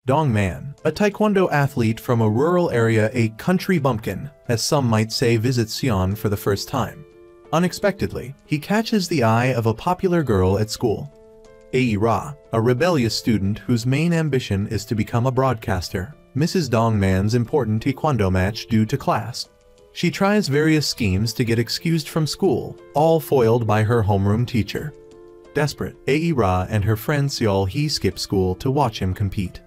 Dong Man, a taekwondo athlete from a rural area, a country bumpkin, as some might say, visits Xi'an for the first time. Unexpectedly, he catches the eye of a popular girl at school. Ai Ra, a rebellious student whose main ambition is to become a broadcaster, misses Dong Man's important taekwondo match due to class. She tries various schemes to get excused from school, all foiled by her homeroom teacher. Desperate, Ai Ra and her friend Seol Hee skip school to watch him compete.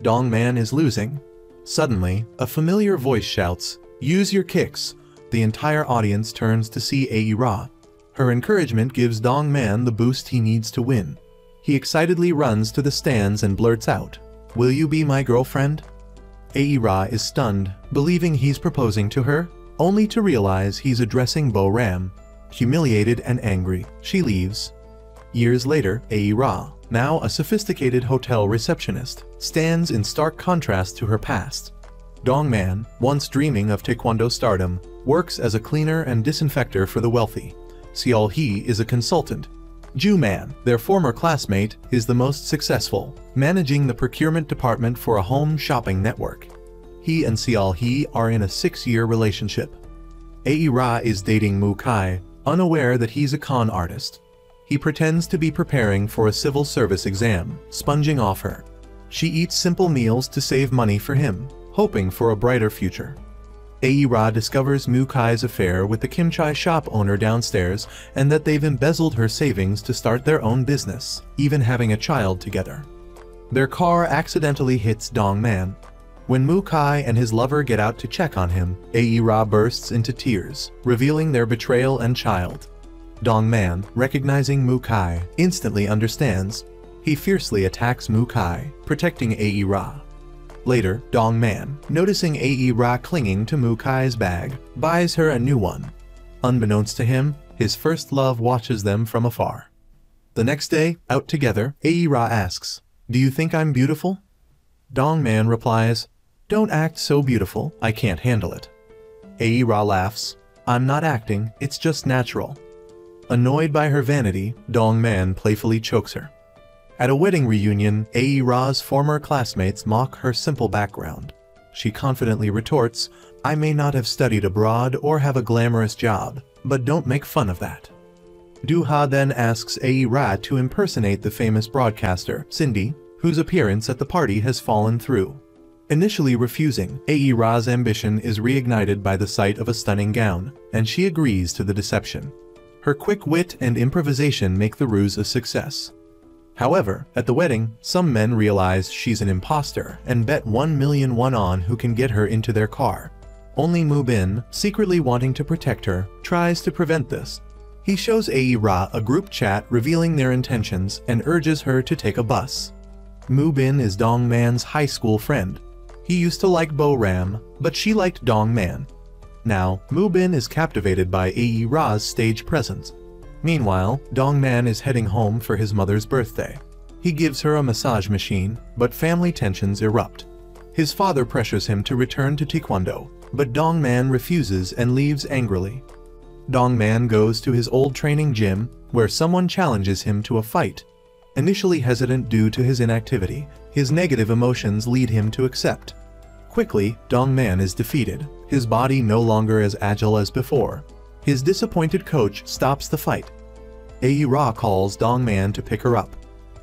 Dong Man is losing. Suddenly, a familiar voice shouts, "Use your kicks." The entire audience turns to see Ai Ra. Her encouragement gives Dong Man the boost he needs to win. He excitedly runs to the stands and blurts out, "Will you be my girlfriend?" Ai Ra is stunned, believing he's proposing to her, only to realize he's addressing Bo Ram. Humiliated and angry, she leaves. Years later, Ai Ra, now a sophisticated hotel receptionist, stands in stark contrast to her past. Dong Man, once dreaming of taekwondo stardom, works as a cleaner and disinfector for the wealthy. Seol Hee is a consultant. Ju Man, their former classmate, is the most successful, managing the procurement department for a home shopping network. He and Seol Hee are in a 6-year relationship. Ai Ra is dating Mu Kai, unaware that he's a con artist. He pretends to be preparing for a civil service exam, sponging off her. She eats simple meals to save money for him, hoping for a brighter future. Ai Ra discovers Mu Kai's affair with the kimchi shop owner downstairs and that they've embezzled her savings to start their own business, even having a child together. Their car accidentally hits Dong Man. When Mu Kai and his lover get out to check on him, Ai Ra bursts into tears, revealing their betrayal and child. Dong Man, recognizing Mu Kai, instantly understands. He fiercely attacks Mu Kai, protecting Ai Ra. Later, Dong Man, noticing Ai Ra clinging to Mu Kai's bag, buys her a new one. Unbeknownst to him, his first love watches them from afar. The next day, out together, Ai Ra asks, "Do you think I'm beautiful?" Dong Man replies, "Don't act so beautiful, I can't handle it." Ai Ra laughs, "I'm not acting, it's just natural." Annoyed by her vanity, Dong Man playfully chokes her. At a wedding reunion, Ai Ra's former classmates mock her simple background. She confidently retorts, "I may not have studied abroad or have a glamorous job, but don't make fun of that." Du Ha then asks Ai Ra to impersonate the famous broadcaster, Cindy, whose appearance at the party has fallen through. Initially refusing, Ai Ra's ambition is reignited by the sight of a stunning gown, and she agrees to the deception. Her quick wit and improvisation make the ruse a success. However, at the wedding, some men realize she's an imposter and bet 1 million won on who can get her into their car. Only Mu Bin, secretly wanting to protect her, tries to prevent this. He shows Ai Ra a group chat revealing their intentions and urges her to take a bus. Mu Bin is Dong Man's high school friend. He used to like Bo Ram, but she liked Dong Man. Now, Mu Bin is captivated by Ai Ra's stage presence. Meanwhile, Dong Man is heading home for his mother's birthday. He gives her a massage machine, but family tensions erupt. His father pressures him to return to Taekwondo, but Dong Man refuses and leaves angrily. Dong Man goes to his old training gym, where someone challenges him to a fight. Initially hesitant due to his inactivity, his negative emotions lead him to accept. Quickly, Dong Man is defeated, his body no longer as agile as before. His disappointed coach stops the fight. Ai Ra calls Dong Man to pick her up.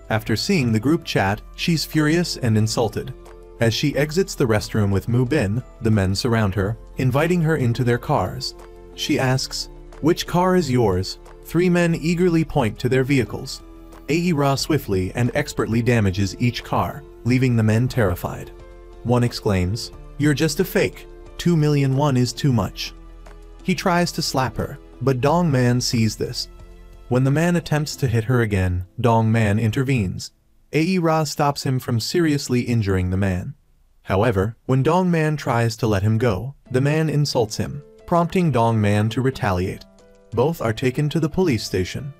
After seeing the group chat, she's furious and insulted. As she exits the restroom with Mu Bin, the men surround her, inviting her into their cars. She asks, "Which car is yours?" 3 men eagerly point to their vehicles. Ai Ra swiftly and expertly damages each car, leaving the men terrified. One exclaims, "You're just a fake. 2 million won is too much." He tries to slap her, but Dong Man sees this. When the man attempts to hit her again, Dong Man intervenes. Ai Ra stops him from seriously injuring the man. However, when Dong Man tries to let him go, the man insults him, prompting Dong Man to retaliate. Both are taken to the police station.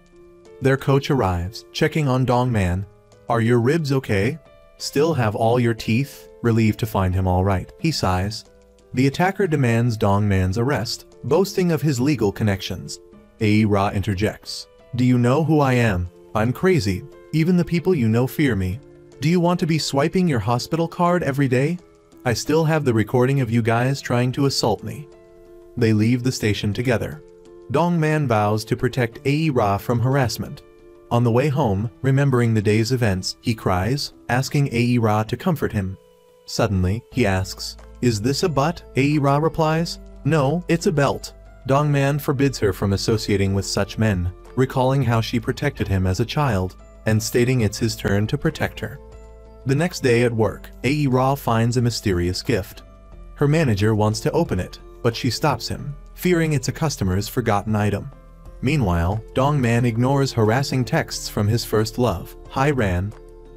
Their coach arrives, checking on Dong Man. "Are your ribs okay? Still have all your teeth?" Relieved to find him all right, he sighs. The attacker demands Dong Man's arrest, boasting of his legal connections. Ai Ra interjects, "Do you know who I am? I'm crazy. Even the people you know fear me." Do you want to be swiping your hospital card every day? I still have the recording of you guys trying to assault me. They leave the station together. Dongman vows to protect Ae-ra from harassment. On the way home, remembering the day's events, he cries, asking Ae-ra to comfort him. Suddenly, he asks, "Is this a butt?" Ae-ra replies, "No, it's a belt." Dongman forbids her from associating with such men, recalling how she protected him as a child, and stating it's his turn to protect her. The next day at work, Ae-ra finds a mysterious gift. Her manager wants to open it, but she stops him, fearing it's a customer's forgotten item. Meanwhile, Dongman ignores harassing texts from his first love, Hai-ran.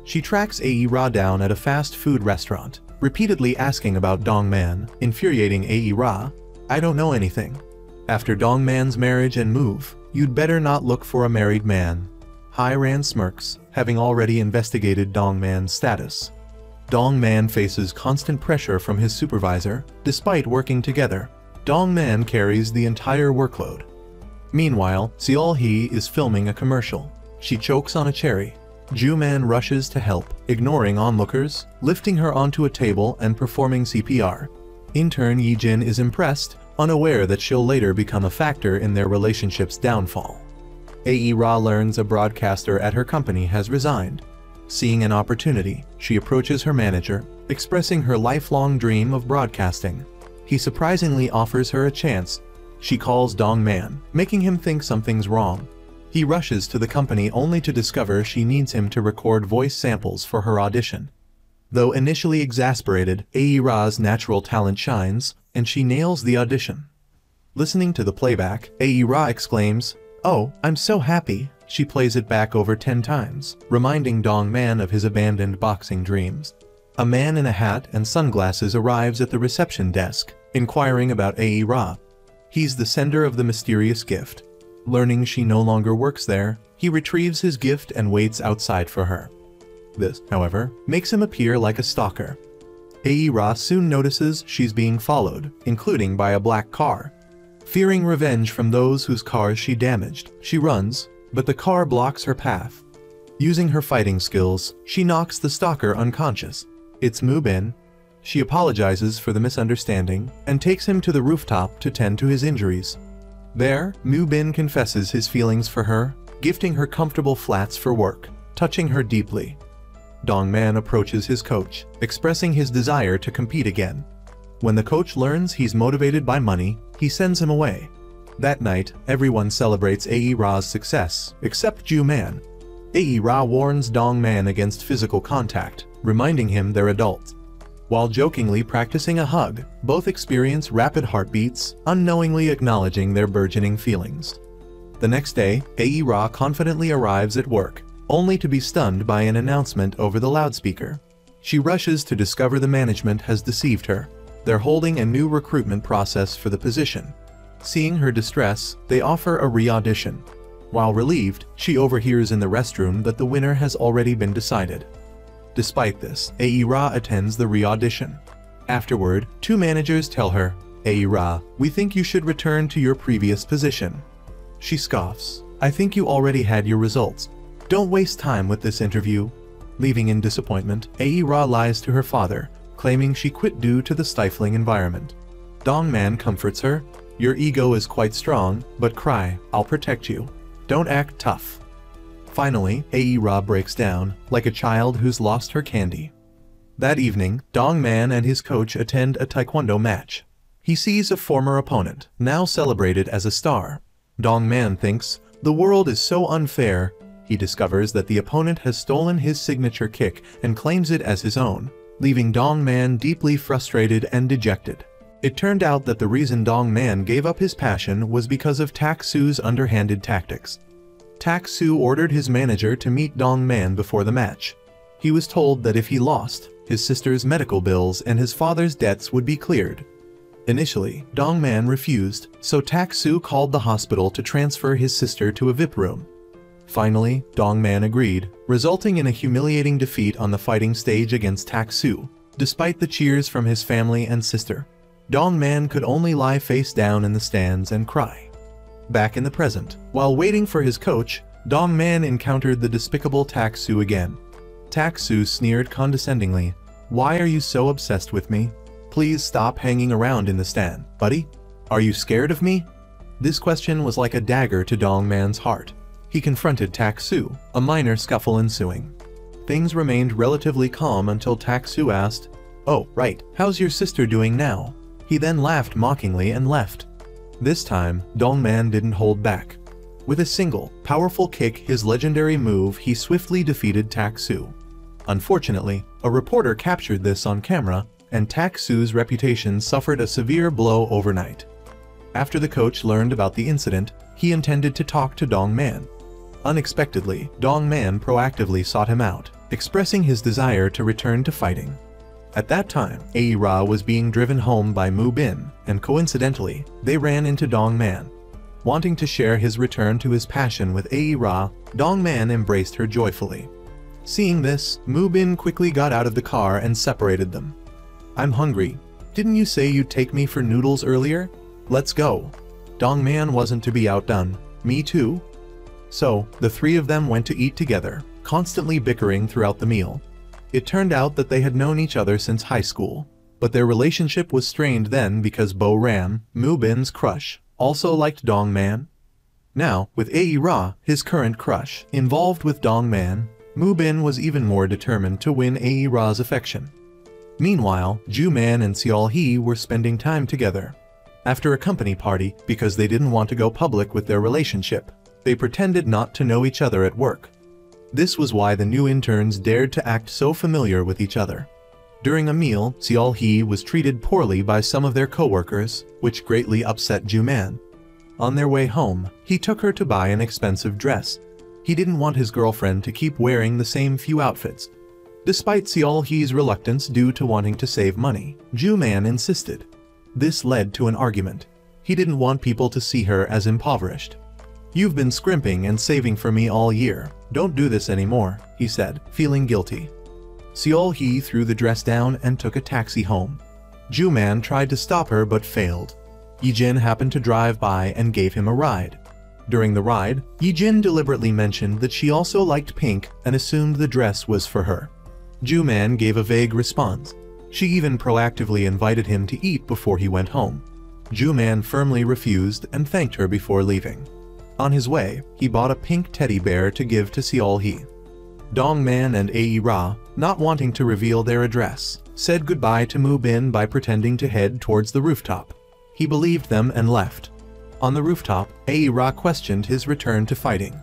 She tracks Ae-ra down at a fast food restaurant, repeatedly asking about Dongman, infuriating Ae-ra. "I don't know anything. After Dongman's marriage and move, you'd better not look for a married man." Hai-ran smirks, having already investigated Dongman's status. Dongman faces constant pressure from his supervisor, despite working together. Dongman carries the entire workload. Meanwhile, Seol-hee is filming a commercial. She chokes on a cherry. Ju-man rushes to help, ignoring onlookers, lifting her onto a table and performing CPR. Intern Yi-jin is impressed, unaware that she'll later become a factor in their relationship's downfall. Ae-ra learns a broadcaster at her company has resigned. Seeing an opportunity, she approaches her manager, expressing her lifelong dream of broadcasting. He surprisingly offers her a chance. She calls Dongman, making him think something's wrong. He rushes to the company only to discover she needs him to record voice samples for her audition. Though initially exasperated, Ae-ra's natural talent shines, and she nails the audition. Listening to the playback, Ae-ra exclaims, "Oh, I'm so happy." She plays it back over 10 times, reminding Dongman of his abandoned boxing dreams. A man in a hat and sunglasses arrives at the reception desk, inquiring about Ae-ra. He's the sender of the mysterious gift. Learning she no longer works there, he retrieves his gift and waits outside for her. This, however, makes him appear like a stalker. Ae-ra soon notices she's being followed, including by a black car. Fearing revenge from those whose cars she damaged, she runs, but the car blocks her path. Using her fighting skills, she knocks the stalker unconscious. It's Mu-bin. She apologizes for the misunderstanding and takes him to the rooftop to tend to his injuries. There, Mu-bin confesses his feelings for her, gifting her comfortable flats for work, touching her deeply. Dongman approaches his coach, expressing his desire to compete again. When the coach learns he's motivated by money, he sends him away. That night, everyone celebrates Ae-ra's success, except Ju-man. Ae-ra warns Dongman against physical contact, reminding him they're adults. While jokingly practicing a hug, both experience rapid heartbeats, unknowingly acknowledging their burgeoning feelings. The next day, Ae-ra confidently arrives at work, only to be stunned by an announcement over the loudspeaker. She rushes to discover the management has deceived her. They're holding a new recruitment process for the position. Seeing her distress, they offer a re-audition. While relieved, she overhears in the restroom that the winner has already been decided. Despite this, Ae-ra attends the re-audition. Afterward, 2 managers tell her, "Ae-ra, we think you should return to your previous position." She scoffs, "I think you already had your results. Don't waste time with this interview." Leaving in disappointment, Ae-ra lies to her father, claiming she quit due to the stifling environment. Dongman comforts her, "Your ego is quite strong, but cry, I'll protect you. Don't act tough." Finally, Ae-ra breaks down, like a child who's lost her candy. That evening, Dongman and his coach attend a taekwondo match. He sees a former opponent, now celebrated as a star. Dongman thinks, the world is so unfair. He discovers that the opponent has stolen his signature kick and claims it as his own, leaving Dongman deeply frustrated and dejected. It turned out that the reason Dongman gave up his passion was because of Tak-soo's underhanded tactics. Tak-soo ordered his manager to meet Dongman before the match. He was told that if he lost, his sister's medical bills and his father's debts would be cleared. Initially, Dongman refused, so Tak-soo called the hospital to transfer his sister to a VIP room. Finally, Dongman agreed, resulting in a humiliating defeat on the fighting stage against Tak-soo, despite the cheers from his family and sister. Dongman could only lie face down in the stands and cry. Back in the present, while waiting for his coach, Dongman encountered the despicable Tak-soo again. Tak-Soo sneered condescendingly. "Why are you so obsessed with me? Please stop hanging around in the stand, buddy. Are you scared of me?" This question was like a dagger to Dong Man's heart. He confronted Tak-Soo, a minor scuffle ensuing. Things remained relatively calm until Tak-Soo asked, "Oh, right, how's your sister doing now?" He then laughed mockingly and left. This time, Dong Man didn't hold back. With a single, powerful kick, his legendary move, he swiftly defeated Tak-Soo. Unfortunately, a reporter captured this on camera, and Tak-Soo's reputation suffered a severe blow overnight. After the coach learned about the incident, he intended to talk to Dong Man. Unexpectedly, Dong Man proactively sought him out, expressing his desire to return to fighting. At that time, Aira was being driven home by Mu Bin, and coincidentally, they ran into Dong Man. Wanting to share his return to his passion with Aira, Dong Man embraced her joyfully. Seeing this, Mu Bin quickly got out of the car and separated them. "I'm hungry. Didn't you say you'd take me for noodles earlier? Let's go." Dong Man wasn't to be outdone. "Me too." So, the three of them went to eat together, constantly bickering throughout the meal. It turned out that they had known each other since high school, but their relationship was strained then because Bo Ram, Mu Bin's crush, also liked Dong Man. Now, with Aira, his current crush, involved with Dong Man, Mu Bin was even more determined to win Aira's affection. Meanwhile, Ju Man and Seol Hee were spending time together. After a company party, because they didn't want to go public with their relationship, they pretended not to know each other at work. This was why the new interns dared to act so familiar with each other. During a meal, Seol Hee was treated poorly by some of their co-workers, which greatly upset Ju Man. On their way home, he took her to buy an expensive dress. He didn't want his girlfriend to keep wearing the same few outfits. Despite Seol Hee's reluctance due to wanting to save money, Ju Man insisted. This led to an argument. He didn't want people to see her as impoverished. "You've been scrimping and saving for me all year. Don't do this anymore," he said, feeling guilty. Seol Hee threw the dress down and took a taxi home. Ju Man tried to stop her but failed. Yi Jin happened to drive by and gave him a ride. During the ride, Yi Jin deliberately mentioned that she also liked pink and assumed the dress was for her. Ju Man gave a vague response. She even proactively invited him to eat before he went home. Ju Man firmly refused and thanked her before leaving. On his way, he bought a pink teddy bear to give to Seol Hee. Dong Man and Aira, not wanting to reveal their address, said goodbye to Mu Bin by pretending to head towards the rooftop. He believed them and left. On the rooftop, Aira questioned his return to fighting.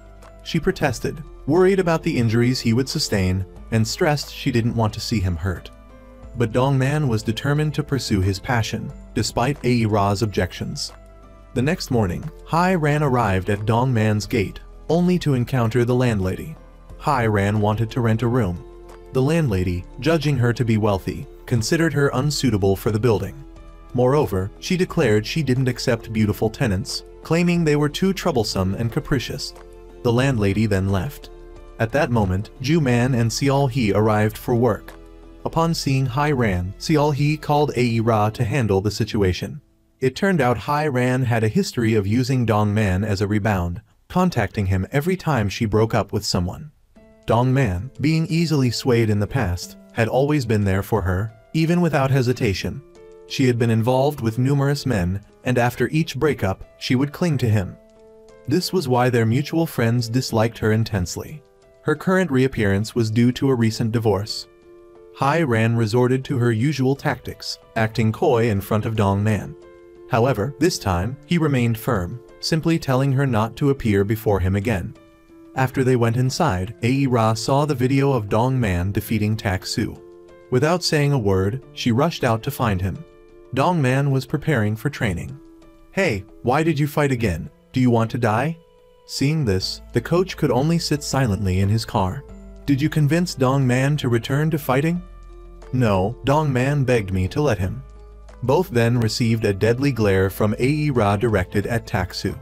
She protested, worried about the injuries he would sustain, and stressed she didn't want to see him hurt. But Dong Man was determined to pursue his passion, despite Aira's objections. The next morning, Hai Ran arrived at Dong Man's gate, only to encounter the landlady. Hai Ran wanted to rent a room. The landlady, judging her to be wealthy, considered her unsuitable for the building. Moreover, she declared she didn't accept beautiful tenants, claiming they were too troublesome and capricious. The landlady then left. At that moment, Ju Man and Seol Hee arrived for work. Upon seeing Hai Ran, Seol Hee called Aira to handle the situation. It turned out Hai Ran had a history of using Dong Man as a rebound, contacting him every time she broke up with someone. Dong Man, being easily swayed in the past, had always been there for her, even without hesitation. She had been involved with numerous men, and after each breakup, she would cling to him. This was why their mutual friends disliked her intensely. Her current reappearance was due to a recent divorce. Hai Ran resorted to her usual tactics, acting coy in front of Dong Man. However, this time, he remained firm, simply telling her not to appear before him again. After they went inside, Aira saw the video of Dong Man defeating Tak-Soo. Without saying a word, she rushed out to find him. Dong Man was preparing for training. "Hey, why did you fight again? Do you want to die?" Seeing this, the coach could only sit silently in his car. "Did you convince Dong Man to return to fighting?" "No, Dong Man begged me to let him." Both then received a deadly glare from Aira directed at Tak-Soo.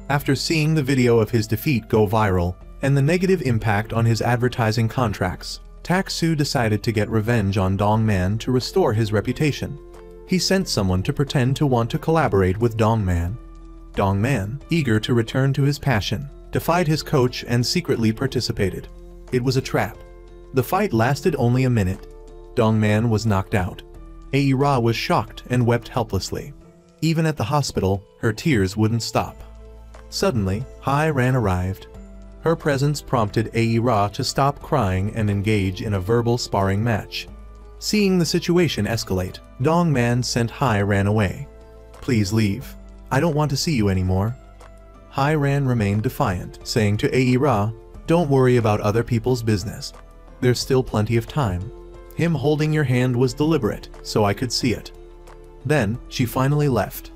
After seeing the video of his defeat go viral, and the negative impact on his advertising contracts, Tak-Soo decided to get revenge on Dong Man to restore his reputation. He sent someone to pretend to want to collaborate with Dong Man. Dong Man, eager to return to his passion, defied his coach and secretly participated. It was a trap. The fight lasted only a minute. Dongman was knocked out. Aira was shocked and wept helplessly. Even at the hospital, her tears wouldn't stop. Suddenly, Hai-Ran arrived. Her presence prompted Aira to stop crying and engage in a verbal sparring match. Seeing the situation escalate, Dongman sent Hai-Ran away. "Please leave. I don't want to see you anymore." Hai-Ran remained defiant, saying to Aira, "Don't worry about other people's business. There's still plenty of time." Him holding your hand was deliberate, so I could see it. Then, she finally left.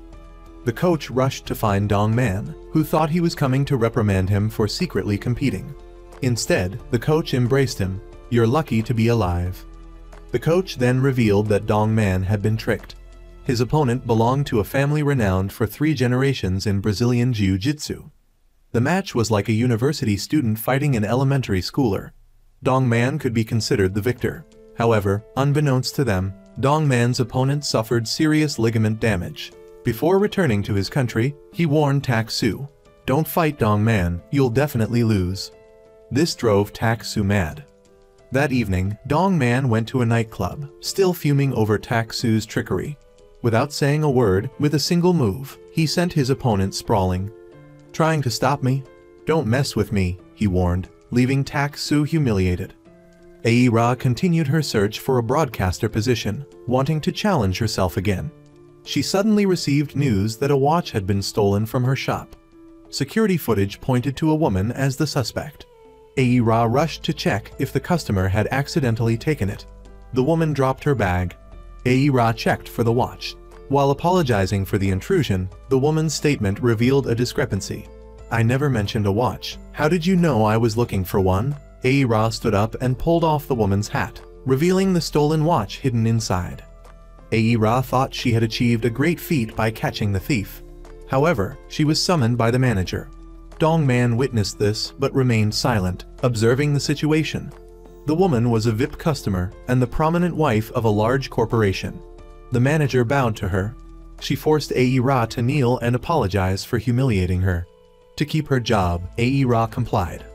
The coach rushed to find Dongman, who thought he was coming to reprimand him for secretly competing. Instead, the coach embraced him. "You're lucky to be alive." The coach then revealed that Dongman had been tricked. His opponent belonged to a family renowned for 3 generations in Brazilian Jiu-Jitsu. The match was like a university student fighting an elementary schooler. Dongman could be considered the victor. However, unbeknownst to them, Dongman's opponent suffered serious ligament damage. Before returning to his country, he warned Tak-Su, "Don't fight Dongman, you'll definitely lose." This drove Tak-Su mad. That evening, Dongman went to a nightclub, still fuming over Tak-Su's trickery. Without saying a word, with a single move, he sent his opponent sprawling. "Trying to stop me? Don't mess with me," he warned, leaving Tak-Su humiliated. Aira continued her search for a broadcaster position, wanting to challenge herself again. She suddenly received news that a watch had been stolen from her shop. Security footage pointed to a woman as the suspect. Aira rushed to check if the customer had accidentally taken it. The woman dropped her bag. Aira checked for the watch. While apologizing for the intrusion, the woman's statement revealed a discrepancy. "I never mentioned a watch. How did you know I was looking for one?" Aira stood up and pulled off the woman's hat, revealing the stolen watch hidden inside. Aira thought she had achieved a great feat by catching the thief. However, she was summoned by the manager. Dongman witnessed this but remained silent, observing the situation. The woman was a VIP customer and the prominent wife of a large corporation. The manager bowed to her. She forced Aira to kneel and apologize for humiliating her. To keep her job, Aira complied.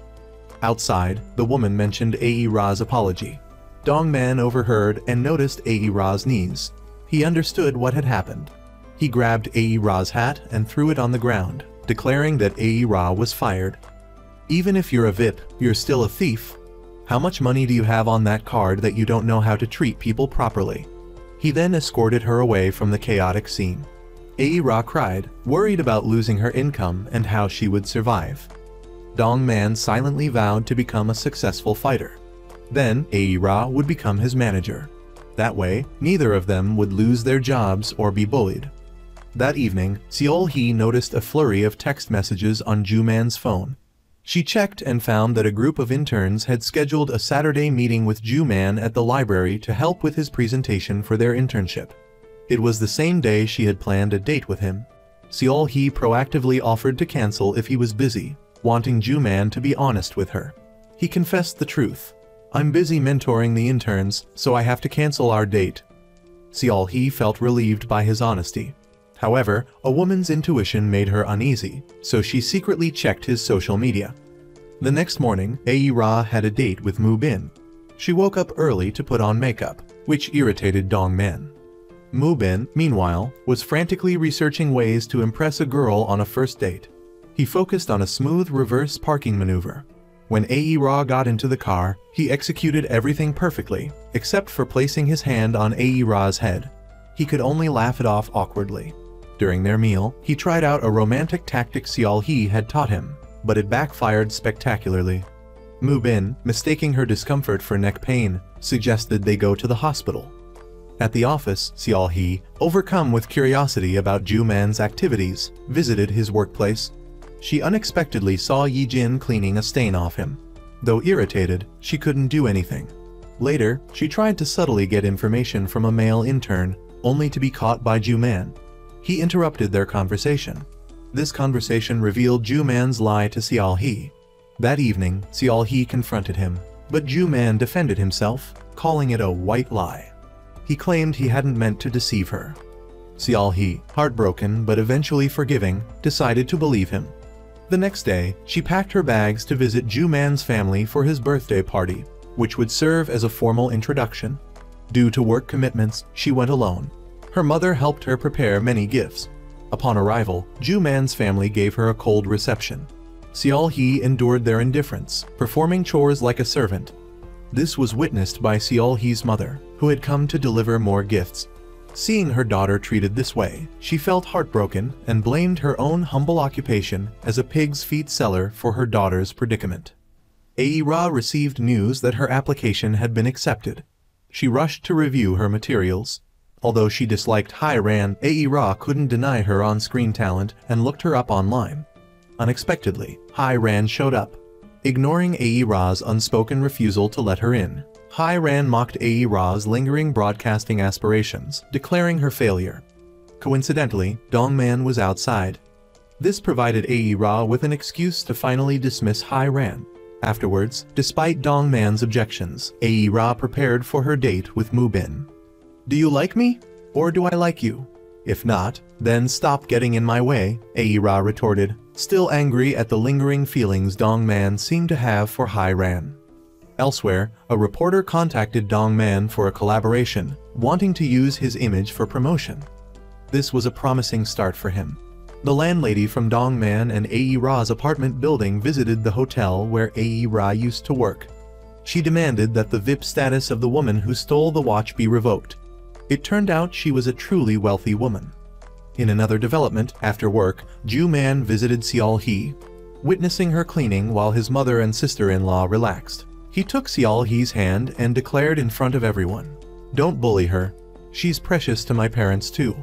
Outside, the woman mentioned Aira's apology. Dongman overheard and noticed Aira's knees. He understood what had happened. He grabbed Aira's hat and threw it on the ground, declaring that Aira was fired. "Even if you're a VIP, you're still a thief. How much money do you have on that card that you don't know how to treat people properly?" He then escorted her away from the chaotic scene. Aira cried, worried about losing her income and how she would survive. Dongman silently vowed to become a successful fighter. Then, Aira would become his manager. That way, neither of them would lose their jobs or be bullied. That evening, Seol-hee noticed a flurry of text messages on Ju-man's phone. She checked and found that a group of interns had scheduled a Saturday meeting with Ju-man at the library to help with his presentation for their internship. It was the same day she had planned a date with him. Seol-hee proactively offered to cancel if he was busy, wanting Ju-man to be honest with her. He confessed the truth. "I'm busy mentoring the interns, so I have to cancel our date." Seol-hee felt relieved by his honesty. However, a woman's intuition made her uneasy, so she secretly checked his social media. The next morning, Aira had a date with Mu-bin. She woke up early to put on makeup, which irritated Dongman. Mu-bin, meanwhile, was frantically researching ways to impress a girl on a first date. He focused on a smooth reverse parking maneuver. When Aira got into the car, he executed everything perfectly, except for placing his hand on Aira's head. He could only laugh it off awkwardly. During their meal, he tried out a romantic tactic Seol-hee had taught him, but it backfired spectacularly. Mu-bin, mistaking her discomfort for neck pain, suggested they go to the hospital. At the office, Seol-hee, overcome with curiosity about Ju-man's activities, visited his workplace. She unexpectedly saw Yi-jin cleaning a stain off him. Though irritated, she couldn't do anything. Later, she tried to subtly get information from a male intern, only to be caught by Ju-man. He interrupted their conversation. This conversation revealed Ju-man's lie to Seol-hee. That evening, Seol-hee confronted him, but Ju-man defended himself, calling it a white lie. He claimed he hadn't meant to deceive her. Seol-hee, heartbroken but eventually forgiving, decided to believe him. The next day, she packed her bags to visit Ju-man's family for his birthday party. which would serve as a formal introduction. Due to work commitments, she went alone. Her mother helped her prepare many gifts. Upon arrival, Ju Man's family gave her a cold reception. Seol Hee endured their indifference, performing chores like a servant. This was witnessed by Seol Hee's mother, who had come to deliver more gifts. Seeing her daughter treated this way, she felt heartbroken and blamed her own humble occupation as a pig's feet seller for her daughter's predicament. Ae-ra received news that her application had been accepted. She rushed to review her materials. Although she disliked Hai-ran, Ae-ra couldn't deny her on-screen talent and looked her up online. Unexpectedly, Hai-ran showed up. Ignoring Ae-ra's unspoken refusal to let her in, Hai-ran mocked Ae-ra's lingering broadcasting aspirations, declaring her failure. Coincidentally, Dongman was outside. This provided Ae-ra with an excuse to finally dismiss Hai-ran. Afterwards, despite Dongman's objections, Ae-ra prepared for her date with Mu-bin. "Do you like me? Or do I like you? If not, then stop getting in my way," Ae-ra retorted, still angry at the lingering feelings Dongman seemed to have for Hai-ran. Elsewhere, a reporter contacted Dongman for a collaboration, wanting to use his image for promotion. This was a promising start for him. The landlady from Dongman and Ae-ra's apartment building visited the hotel where Ae-ra used to work. She demanded that the VIP status of the woman who stole the watch be revoked. It turned out she was a truly wealthy woman. In another development, after work, Ju Man visited Seol Hee. Witnessing her cleaning while his mother and sister-in-law relaxed, he took Seol Hee's hand and declared in front of everyone, "Don't bully her. She's precious to my parents too.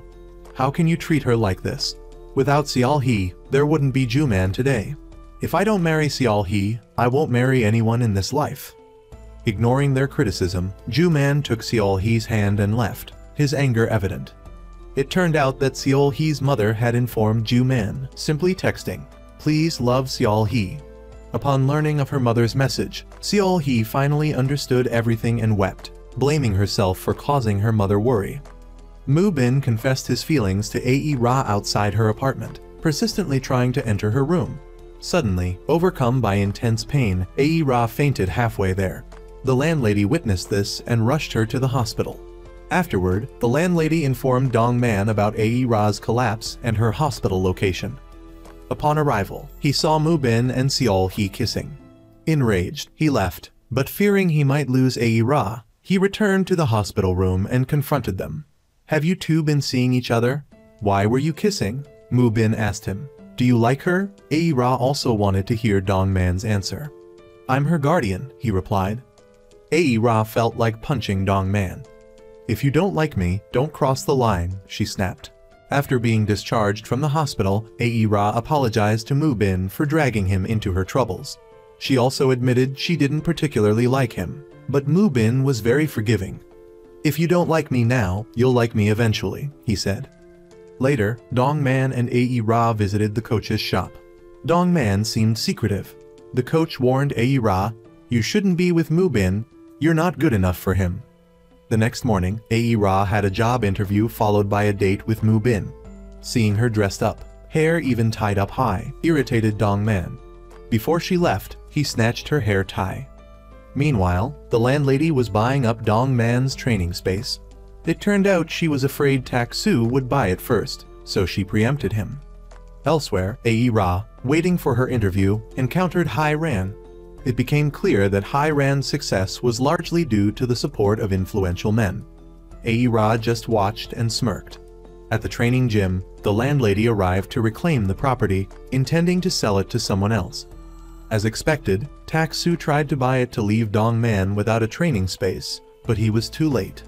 How can you treat her like this? Without Seol Hee, there wouldn't be Ju Man today. If I don't marry Seol Hee, I won't marry anyone in this life." Ignoring their criticism, Ju Man took Seol Hee's hand and left, his anger evident. It turned out that Seol Hee's mother had informed Ju Man, simply texting, "Please love Seol Hee." Upon learning of her mother's message, Seol Hee finally understood everything and wept, blaming herself for causing her mother worry. Mu-bin confessed his feelings to Ae-ra outside her apartment, persistently trying to enter her room. Suddenly, overcome by intense pain, Ae-ra fainted halfway there. The landlady witnessed this and rushed her to the hospital. Afterward, the landlady informed Dongman about Ae-ra's collapse and her hospital location. Upon arrival, he saw Mu-bin and Seol Hee kissing. Enraged, he left, but fearing he might lose Ae-ra, he returned to the hospital room and confronted them. "Have you two been seeing each other? Why were you kissing?" Mu-bin asked him. "Do you like her?" Ae-ra also wanted to hear Dongman's answer. "I'm her guardian," he replied. Ae-ra felt like punching Dongman. "If you don't like me, don't cross the line," she snapped. After being discharged from the hospital, Ae-ra apologized to Mu-bin for dragging him into her troubles. She also admitted she didn't particularly like him, but Mu-bin was very forgiving. "If you don't like me now, you'll like me eventually," he said. Later, Dongman and Ae-ra visited the coach's shop. Dongman seemed secretive. The coach warned Ae-ra, "You shouldn't be with Mu-bin, you're not good enough for him." The next morning, Ae-ra had a job interview followed by a date with Mu-bin. Seeing her dressed up, hair even tied up high, irritated Dongman. Before she left, he snatched her hair tie. Meanwhile, the landlady was buying up Dongman's training space. It turned out she was afraid Tak-soo would buy it first, so she preempted him. Elsewhere, Ae-ra, waiting for her interview, encountered Hai-ran. It became clear that Hai-ran's success was largely due to the support of influential men. Ae-ra just watched and smirked. At the training gym, the landlady arrived to reclaim the property, intending to sell it to someone else. As expected, Tak-soo tried to buy it to leave Dongman without a training space, but he was too late.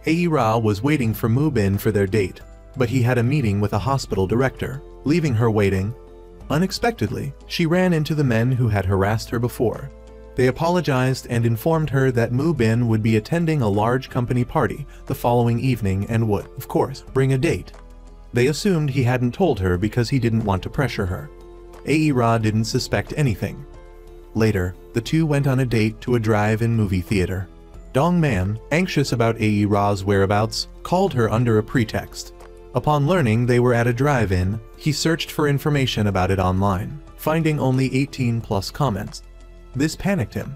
Ae-ra was waiting for Mu-bin for their date, but he had a meeting with a hospital director, leaving her waiting. Unexpectedly, she ran into the men who had harassed her before. They apologized and informed her that Mu-bin would be attending a large company party the following evening and would, of course, bring a date. They assumed he hadn't told her because he didn't want to pressure her. Ae-ra didn't suspect anything. Later, the two went on a date to a drive-in movie theater. Dongman, anxious about Ae-ra's whereabouts, called her under a pretext. Upon learning they were at a drive-in, he searched for information about it online, finding only 18+ comments. This panicked him.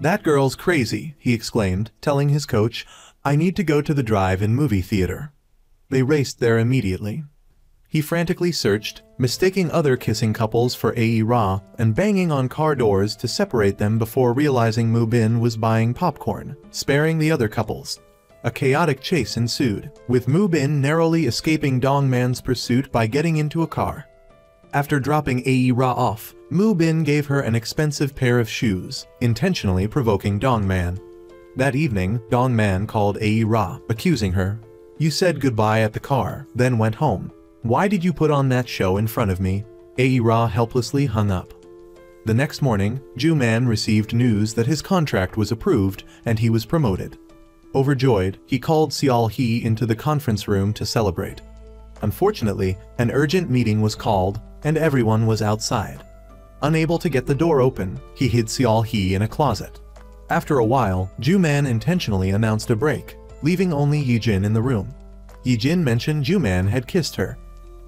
"That girl's crazy," he exclaimed, telling his coach, "I need to go to the drive-in movie theater." They raced there immediately. He frantically searched, mistaking other kissing couples for Ae-ra and banging on car doors to separate them before realizing Mu-bin was buying popcorn, sparing the other couples. A chaotic chase ensued, with Mu-bin narrowly escaping Dongman's pursuit by getting into a car. After dropping Ae-ra off, Mu-bin gave her an expensive pair of shoes, intentionally provoking Dongman. That evening, Dongman called Ae-ra, accusing her. "You said goodbye at the car, then went home. Why did you put on that show in front of me?" Ae-ra helplessly hung up. The next morning, Ju-man received news that his contract was approved and he was promoted. Overjoyed, he called Seol-hee into the conference room to celebrate. Unfortunately, an urgent meeting was called, and everyone was outside. Unable to get the door open, he hid Seol-hee in a closet. After a while, Ju-man intentionally announced a break, leaving only Yi-jin in the room. Yi-jin mentioned Ju-man had kissed her.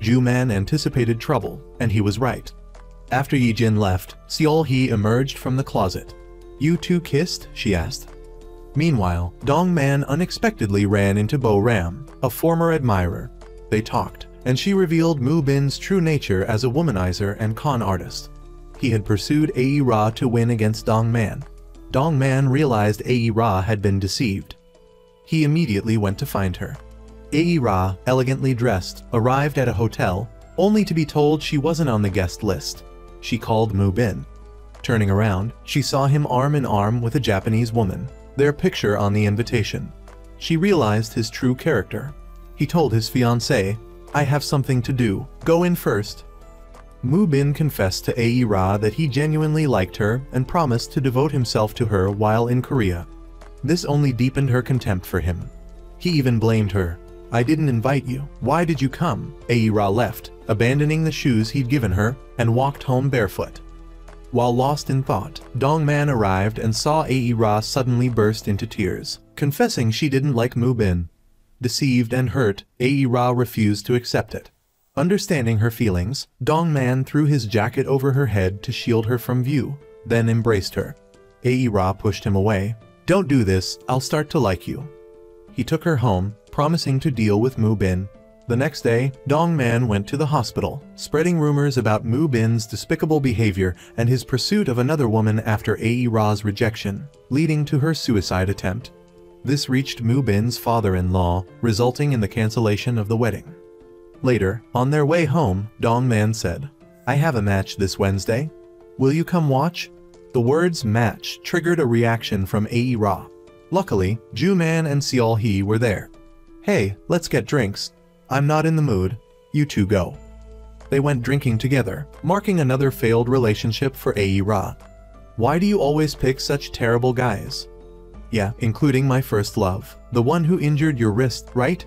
Ju-man anticipated trouble, and he was right. After Yi-jin left, Seol-hee emerged from the closet. "You two kissed?" she asked. Meanwhile, Dongman unexpectedly ran into Bo-ram, a former admirer. They talked, and she revealed Mu-bin's true nature as a womanizer and con artist. He had pursued Ae-ra to win against Dongman. Dongman realized Ae-ra had been deceived. He immediately went to find her. Ae-ra, elegantly dressed, arrived at a hotel, only to be told she wasn't on the guest list. She called Mu-bin. Turning around, she saw him arm in arm with a Japanese woman, their picture on the invitation. She realized his true character. He told his fiancée, "I have something to do, go in first." Mu-bin confessed to Ae-ra that he genuinely liked her and promised to devote himself to her while in Korea. This only deepened her contempt for him. He even blamed her. "I didn't invite you. Why did you come?" Ae-ra left, abandoning the shoes he'd given her, and walked home barefoot. While lost in thought, Dongman arrived and saw Ae-ra suddenly burst into tears, confessing she didn't like Mu-bin. Deceived and hurt, Ae-ra refused to accept it. Understanding her feelings, Dongman threw his jacket over her head to shield her from view, then embraced her. Ae-ra pushed him away. "Don't do this, I'll start to like you." He took her home, promising to deal with Mu-bin. The next day, Dongman went to the hospital, spreading rumors about Mu-bin's despicable behavior and his pursuit of another woman after Ae-ra's rejection, leading to her suicide attempt. This reached Mu-bin's father-in-law, resulting in the cancellation of the wedding. Later, on their way home, Dongman said, "I have a match this Wednesday. Will you come watch?" The words "match" triggered a reaction from Ae-ra. Luckily, Ju-man and Seol-hee were there. "Hey, let's get drinks. I'm not in the mood. You two go." They went drinking together, marking another failed relationship for Ae-ra. "Why do you always pick such terrible guys?" "Yeah, including my first love, the one who injured your wrist, right?"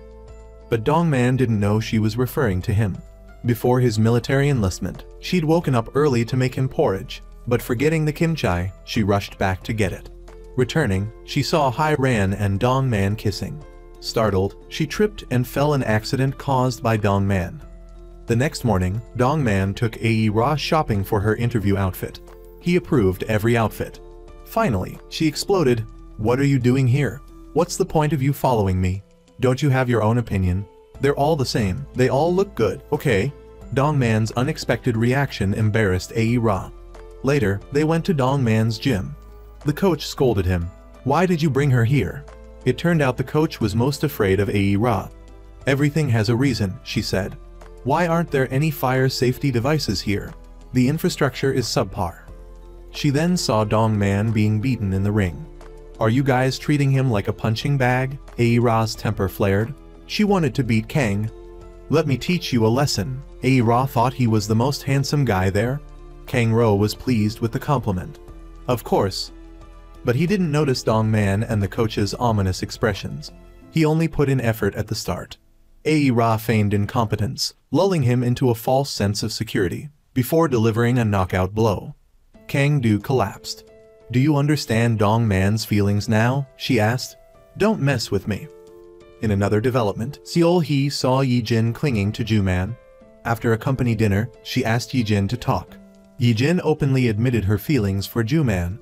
But Dongman didn't know she was referring to him. Before his military enlistment, she'd woken up early to make him porridge, but forgetting the kimchi, she rushed back to get it. Returning, she saw Hai-ran and Dongman kissing. Startled, she tripped and fell in an accident caused by Dongman. The next morning, Dongman took Ae-ra shopping for her interview outfit. He approved every outfit. Finally, she exploded, "What are you doing here? What's the point of you following me? Don't you have your own opinion? They're all the same. They all look good, okay?" Dongman's unexpected reaction embarrassed Ae-ra. Later, they went to Dongman's gym. The coach scolded him. "Why did you bring her here?" It turned out the coach was most afraid of Ae-ra. "Everything has a reason," she said. "Why aren't there any fire safety devices here? The infrastructure is subpar." She then saw Dongman being beaten in the ring. "Are you guys treating him like a punching bag?" Ae-ra's temper flared. She wanted to beat Kang. "Let me teach you a lesson." Ae-ra thought he was the most handsome guy there. Kang Ro was pleased with the compliment. Of course. But he didn't notice Dongman and the coach's ominous expressions. He only put in effort at the start. Ae-ra feigned incompetence, lulling him into a false sense of security, before delivering a knockout blow. Kang Do collapsed. "Do you understand Dongman's feelings now?" she asked. "Don't mess with me." In another development, Seol-hee saw Yi-jin clinging to Ju-man. After a company dinner, she asked Yi-jin to talk. Yi-jin openly admitted her feelings for Ju-man.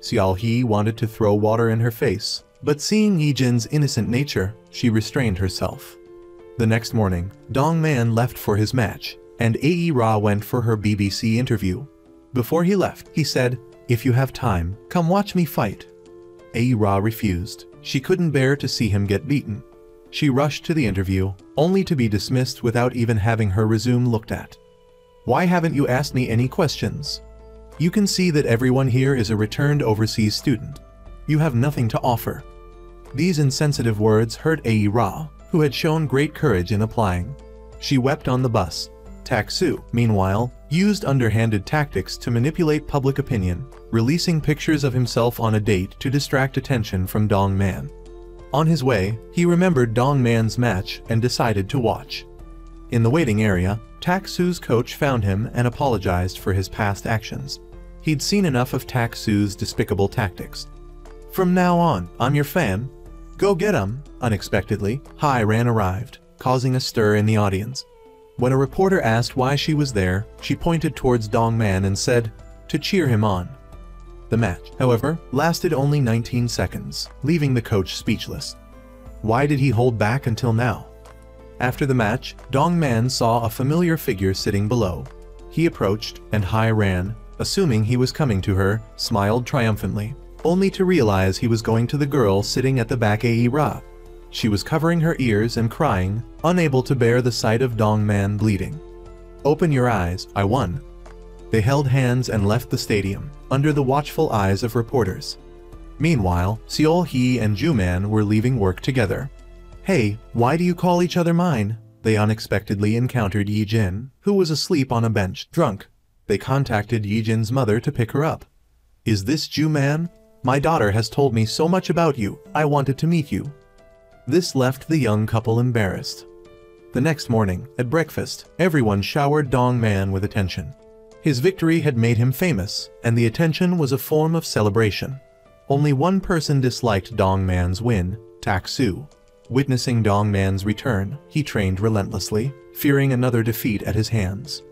Seol Hee wanted to throw water in her face, but seeing Yijin's innocent nature, she restrained herself. The next morning, Dong Man left for his match, and Ae Ra went for her BBC interview. Before he left, he said, "If you have time, come watch me fight." Ae Ra refused. She couldn't bear to see him get beaten. She rushed to the interview, only to be dismissed without even having her resume looked at. "Why haven't you asked me any questions? You can see that everyone here is a returned overseas student. You have nothing to offer." These insensitive words hurt Ae Ra, who had shown great courage in applying. She wept on the bus. Tak-soo, meanwhile, used underhanded tactics to manipulate public opinion, releasing pictures of himself on a date to distract attention from Dong Man. On his way, he remembered Dong Man's match and decided to watch. In the waiting area, Tak-soo's coach found him and apologized for his past actions. He'd seen enough of Tak-soo's despicable tactics. "From now on, I'm your fan. Go get him." Unexpectedly, Hai-ran arrived, causing a stir in the audience. When a reporter asked why she was there, she pointed towards Dong Man and said, "To cheer him on." The match, however, lasted only 19 seconds, leaving the coach speechless. Why did he hold back until now? After the match, Dong Man saw a familiar figure sitting below. He approached, and Hai-ran, assuming he was coming to her, smiled triumphantly, only to realize he was going to the girl sitting at the back. Ae Ra. She was covering her ears and crying, unable to bear the sight of Dong Man bleeding. "Open your eyes, I won." They held hands and left the stadium, under the watchful eyes of reporters. Meanwhile, Seol Hee and Ju Man were leaving work together. "Hey, why do you call each other mine?" They unexpectedly encountered Yijin, who was asleep on a bench, drunk. They contacted Yijin's mother to pick her up. "Is this Ju Man? My daughter has told me so much about you, I wanted to meet you." This left the young couple embarrassed. The next morning, at breakfast, everyone showered Dong Man with attention. His victory had made him famous, and the attention was a form of celebration. Only one person disliked Dong Man's win, Tak-soo. Witnessing Dong Man's return, he trained relentlessly, fearing another defeat at his hands.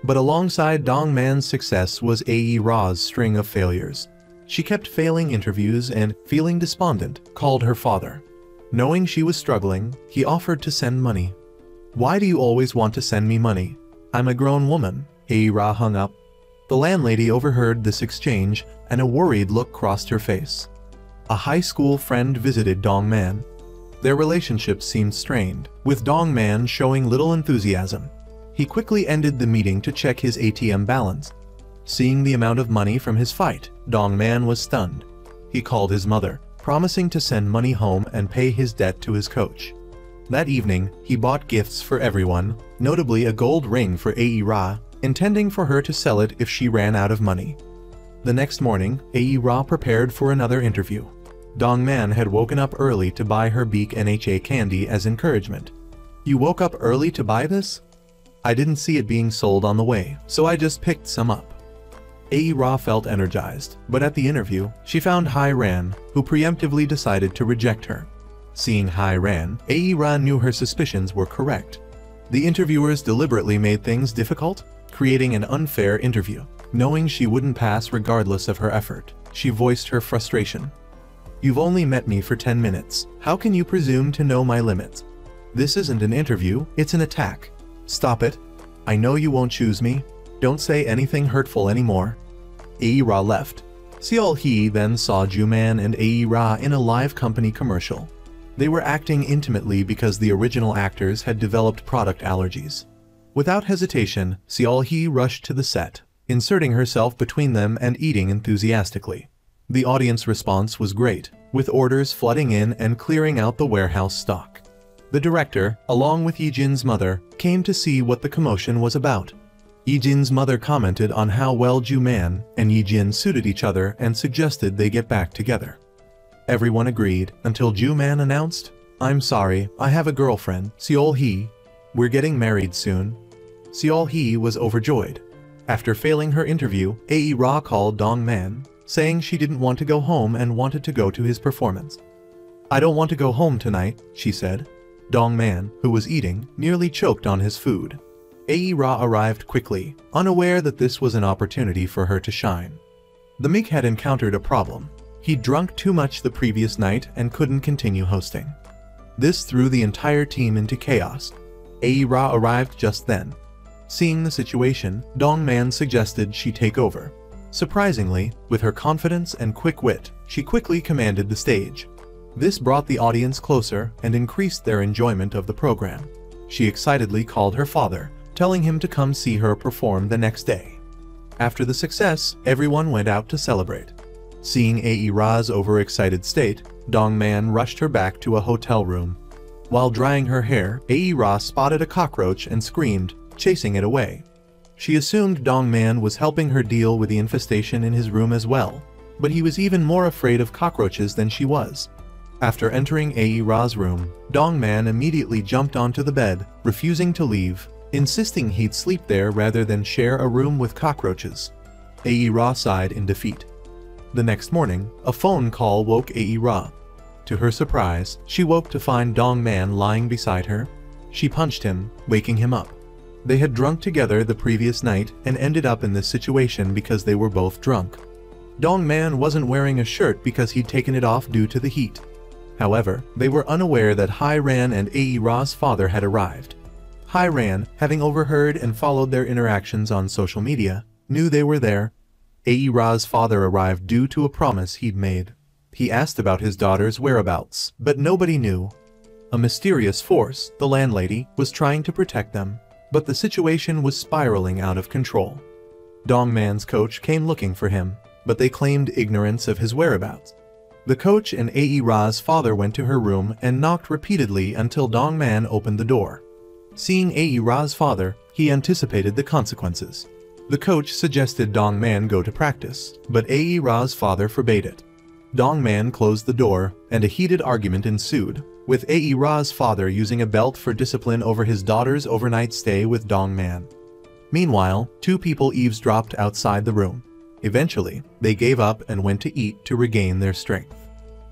But alongside Dong Man's success was Ae Ra's string of failures. She kept failing interviews and, feeling despondent, called her father. Knowing she was struggling, he offered to send money. "Why do you always want to send me money? I'm a grown woman." Ae Ra hung up. The landlady overheard this exchange, and a worried look crossed her face. A high school friend visited Dong Man. Their relationship seemed strained, with Dong Man showing little enthusiasm. He quickly ended the meeting to check his ATM balance. Seeing the amount of money from his fight, Dong Man was stunned. He called his mother, promising to send money home and pay his debt to his coach. That evening, he bought gifts for everyone, notably a gold ring for Ae Ra, intending for her to sell it if she ran out of money. The next morning, Ae Ra prepared for another interview. Dong Man had woken up early to buy her Beak NHA candy as encouragement. "You woke up early to buy this? I didn't see it being sold on the way, so I just picked some up." Ae Ra felt energized, but at the interview, she found Hai-ran, who preemptively decided to reject her. Seeing Hai-ran, Ae Ra knew her suspicions were correct. The interviewers deliberately made things difficult, creating an unfair interview. Knowing she wouldn't pass regardless of her effort, she voiced her frustration. "You've only met me for 10 minutes. How can you presume to know my limits? This isn't an interview, it's an attack. Stop it. I know you won't choose me. Don't say anything hurtful anymore." Ae Ra left. Seol Hee then saw Ju Man and Ae Ra in a live company commercial. They were acting intimately because the original actors had developed product allergies. Without hesitation, Seol Hee rushed to the set, inserting herself between them and eating enthusiastically. The audience response was great, with orders flooding in and clearing out the warehouse stock. The director, along with Yijin's mother, came to see what the commotion was about. Yijin's mother commented on how well Ju Man and Yijin suited each other and suggested they get back together. Everyone agreed, until Ju Man announced, "I'm sorry, I have a girlfriend, Seol Hee. We're getting married soon." Seol Hee was overjoyed. After failing her interview, Ae Ra called Dong Man, saying she didn't want to go home and wanted to go to his performance. "I don't want to go home tonight," she said. Dong Man, who was eating, nearly choked on his food. Ae Ra arrived quickly, unaware that this was an opportunity for her to shine. The Meek had encountered a problem. He'd drunk too much the previous night and couldn't continue hosting. This threw the entire team into chaos. Aira arrived just then. Seeing the situation, Dongman suggested she take over. Surprisingly, with her confidence and quick wit, she quickly commanded the stage. This brought the audience closer and increased their enjoyment of the program. She excitedly called her father, telling him to come see her perform the next day. After the success, everyone went out to celebrate. Seeing Aira's overexcited state, Dongman rushed her back to a hotel room. While drying her hair, Aira spotted a cockroach and screamed, chasing it away. She assumed Dongman was helping her deal with the infestation in his room as well, but he was even more afraid of cockroaches than she was. After entering Aira's room, Dongman immediately jumped onto the bed, refusing to leave, insisting he'd sleep there rather than share a room with cockroaches. Aira sighed in defeat. The next morning, a phone call woke Aira. To her surprise, she woke to find Dongman lying beside her. She punched him, waking him up. They had drunk together the previous night and ended up in this situation because they were both drunk. Dongman wasn't wearing a shirt because he'd taken it off due to the heat. However, they were unaware that Hairan and Aira's father had arrived. Hairan, having overheard and followed their interactions on social media, knew they were there. Aira's father arrived due to a promise he'd made. He asked about his daughter's whereabouts, but nobody knew. A mysterious force, the landlady, was trying to protect them, but the situation was spiraling out of control. Dongman's coach came looking for him, but they claimed ignorance of his whereabouts. The coach and Aira's father went to her room and knocked repeatedly until Dongman opened the door. Seeing Aira's father, he anticipated the consequences. The coach suggested Dongman go to practice, but Aira's father forbade it. Dongman closed the door, and a heated argument ensued, with Aira's father using a belt for discipline over his daughter's overnight stay with Dongman. Meanwhile, two people eavesdropped outside the room. Eventually, they gave up and went to eat to regain their strength.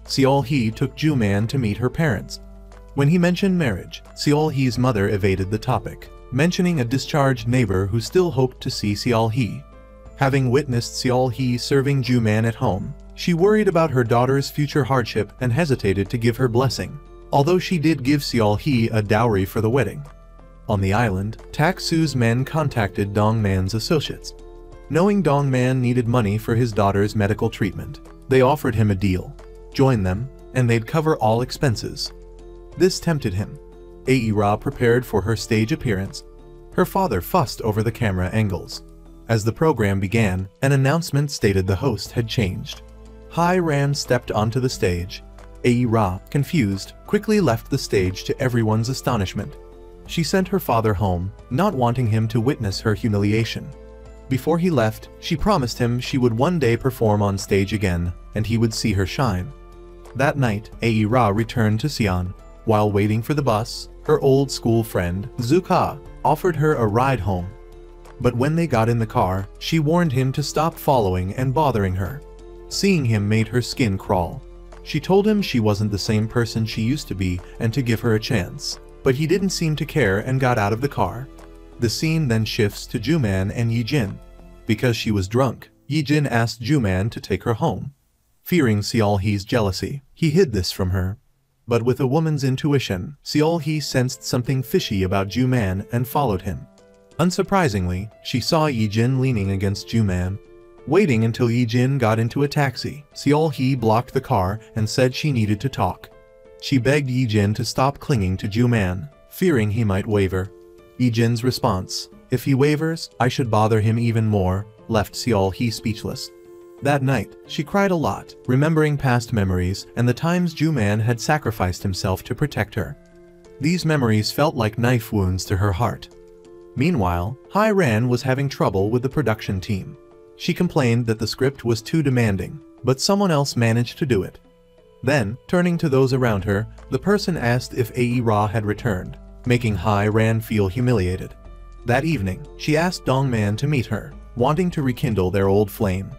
Seol-hee took Ju-man to meet her parents. When he mentioned marriage, Seol-hee's mother evaded the topic, mentioning a discharged neighbor who still hoped to see Seol-hee. Having witnessed Seol-hee serving Ju-man at home, she worried about her daughter's future hardship and hesitated to give her blessing, although she did give Seol-hee a dowry for the wedding. On the island, Tak-soo's men contacted Dongman's associates. Knowing Dongman needed money for his daughter's medical treatment, they offered him a deal. Join them, and they'd cover all expenses. This tempted him. Aira prepared for her stage appearance. Her father fussed over the camera angles. As the program began, an announcement stated the host had changed. Hairan stepped onto the stage. Aira, confused, quickly left the stage to everyone's astonishment. She sent her father home, not wanting him to witness her humiliation. Before he left, she promised him she would one day perform on stage again, and he would see her shine. That night, Aira returned to Sion. While waiting for the bus, her old school friend, Zuka, offered her a ride home. But when they got in the car, she warned him to stop following and bothering her. Seeing him made her skin crawl. She told him she wasn't the same person she used to be and to give her a chance, but he didn't seem to care and got out of the car. The scene then shifts to Ju-man and Yi-jin. Because she was drunk, Yi-jin asked Ju-man to take her home. Fearing Seol-hee's jealousy, he hid this from her. But with a woman's intuition, Seol-hee sensed something fishy about Ju-man and followed him. Unsurprisingly, she saw Yi-jin leaning against Ju-man. Waiting until Yi-jin got into a taxi, Seol-hee blocked the car and said she needed to talk. She begged Yi-jin to stop clinging to Ju-man, fearing he might waver. Yi-jin's response, "If he wavers, I should bother him even more," left Seol-hee speechless. That night, she cried a lot, remembering past memories and the times Ju-man had sacrificed himself to protect her. These memories felt like knife wounds to her heart. Meanwhile, Hairan was having trouble with the production team. She complained that the script was too demanding, but someone else managed to do it. Then, turning to those around her, the person asked if Aira had returned, making Hairan feel humiliated. That evening, she asked Dongman to meet her, wanting to rekindle their old flame.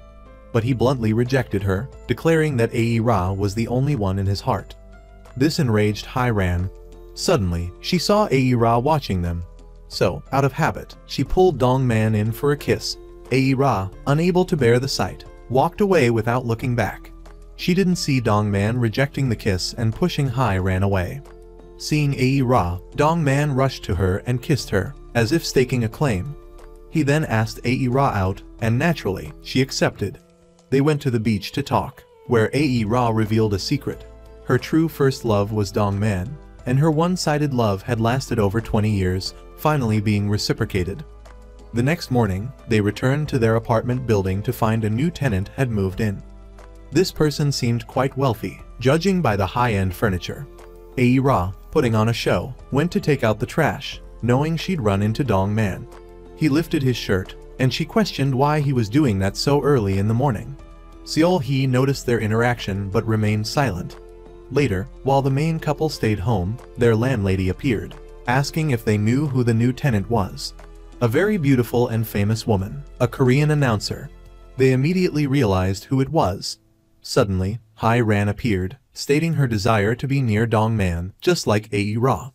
But he bluntly rejected her, declaring that Aira was the only one in his heart. This enraged Hairan. Suddenly, she saw Aira watching them. So, out of habit, she pulled Dongman in for a kiss. Aira, unable to bear the sight, walked away without looking back. She didn't see Dongman rejecting the kiss and pushing Hai ran away. Seeing Ae-ra, Dongman rushed to her and kissed her, as if staking a claim. He then asked Ae-ra out, and naturally, she accepted. They went to the beach to talk, where Ae-ra revealed a secret. Her true first love was Dongman, and her one-sided love had lasted over 20 years, finally being reciprocated. The next morning, they returned to their apartment building to find a new tenant had moved in. This person seemed quite wealthy, judging by the high-end furniture. Ae-ra, putting on a show, went to take out the trash, knowing she'd run into Dongman. He lifted his shirt, and she questioned why he was doing that so early in the morning. Seol-hee noticed their interaction but remained silent. Later, while the main couple stayed home, their landlady appeared, asking if they knew who the new tenant was. A very beautiful and famous woman, a Korean announcer. They immediately realized who it was. Suddenly, Hai-ran appeared, stating her desire to be near Dongman, just like Ae-ra.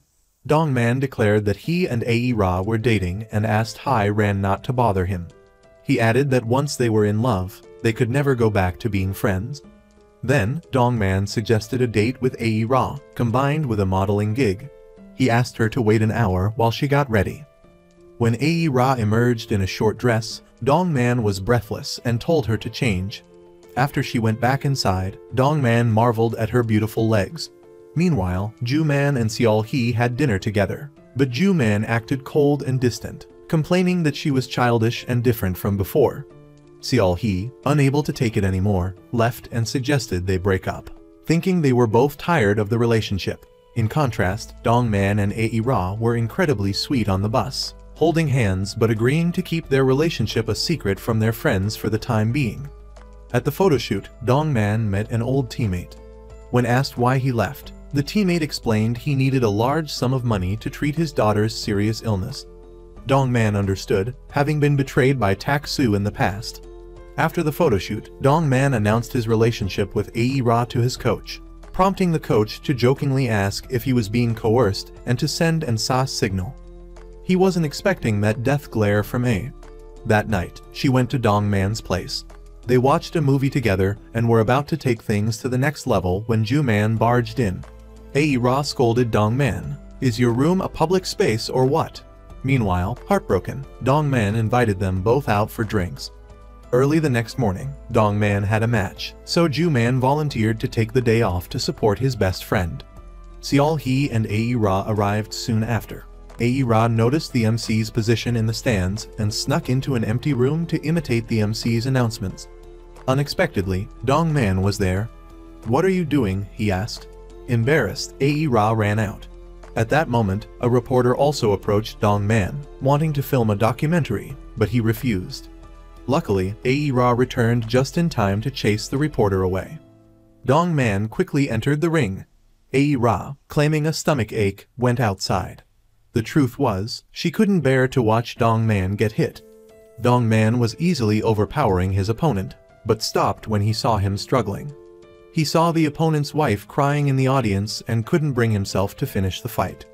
Dongman declared that he and Ae-ra were dating and asked Hai-ran not to bother him. He added that once they were in love, they could never go back to being friends. Then, Dongman suggested a date with Ae-ra, combined with a modeling gig. He asked her to wait an hour while she got ready. When Ae-ra emerged in a short dress, Dongman was breathless and told her to change. After she went back inside, Dongman marveled at her beautiful legs. Meanwhile, Ju-man and Seol-hee had dinner together, but Ju-man acted cold and distant, complaining that she was childish and different from before. Seol-hee, unable to take it anymore, left and suggested they break up, thinking they were both tired of the relationship. In contrast, Dongman and Ae-ra were incredibly sweet on the bus, holding hands but agreeing to keep their relationship a secret from their friends for the time being. At the photoshoot, Dongman met an old teammate. When asked why he left, the teammate explained he needed a large sum of money to treat his daughter's serious illness. Dongman understood, having been betrayed by Tak-soo in the past. After the photoshoot, Dongman announced his relationship with Ae-ra to his coach, prompting the coach to jokingly ask if he was being coerced and to send an SOS signal. He wasn't expecting that death glare from Ae. That night, she went to Dongman's place. They watched a movie together and were about to take things to the next level when Ju-man barged in. Ae-ra scolded Dongman, "Is your room a public space or what?" Meanwhile, heartbroken, Dongman invited them both out for drinks. Early the next morning, Dongman had a match, so Ju-man volunteered to take the day off to support his best friend. Seol-hee and Ae-ra arrived soon after. Ae-ra noticed the MC's position in the stands and snuck into an empty room to imitate the MC's announcements. Unexpectedly, Dongman was there. "What are you doing?" he asked. Embarrassed, Ae-ra ran out. At that moment, a reporter also approached Dongman, wanting to film a documentary, but he refused. Luckily, Ae-ra returned just in time to chase the reporter away. Dongman quickly entered the ring. Ae-ra, claiming a stomach ache, went outside. The truth was, she couldn't bear to watch Dongman get hit. Dongman was easily overpowering his opponent, but stopped when he saw him struggling. He saw the opponent's wife crying in the audience and couldn't bring himself to finish the fight.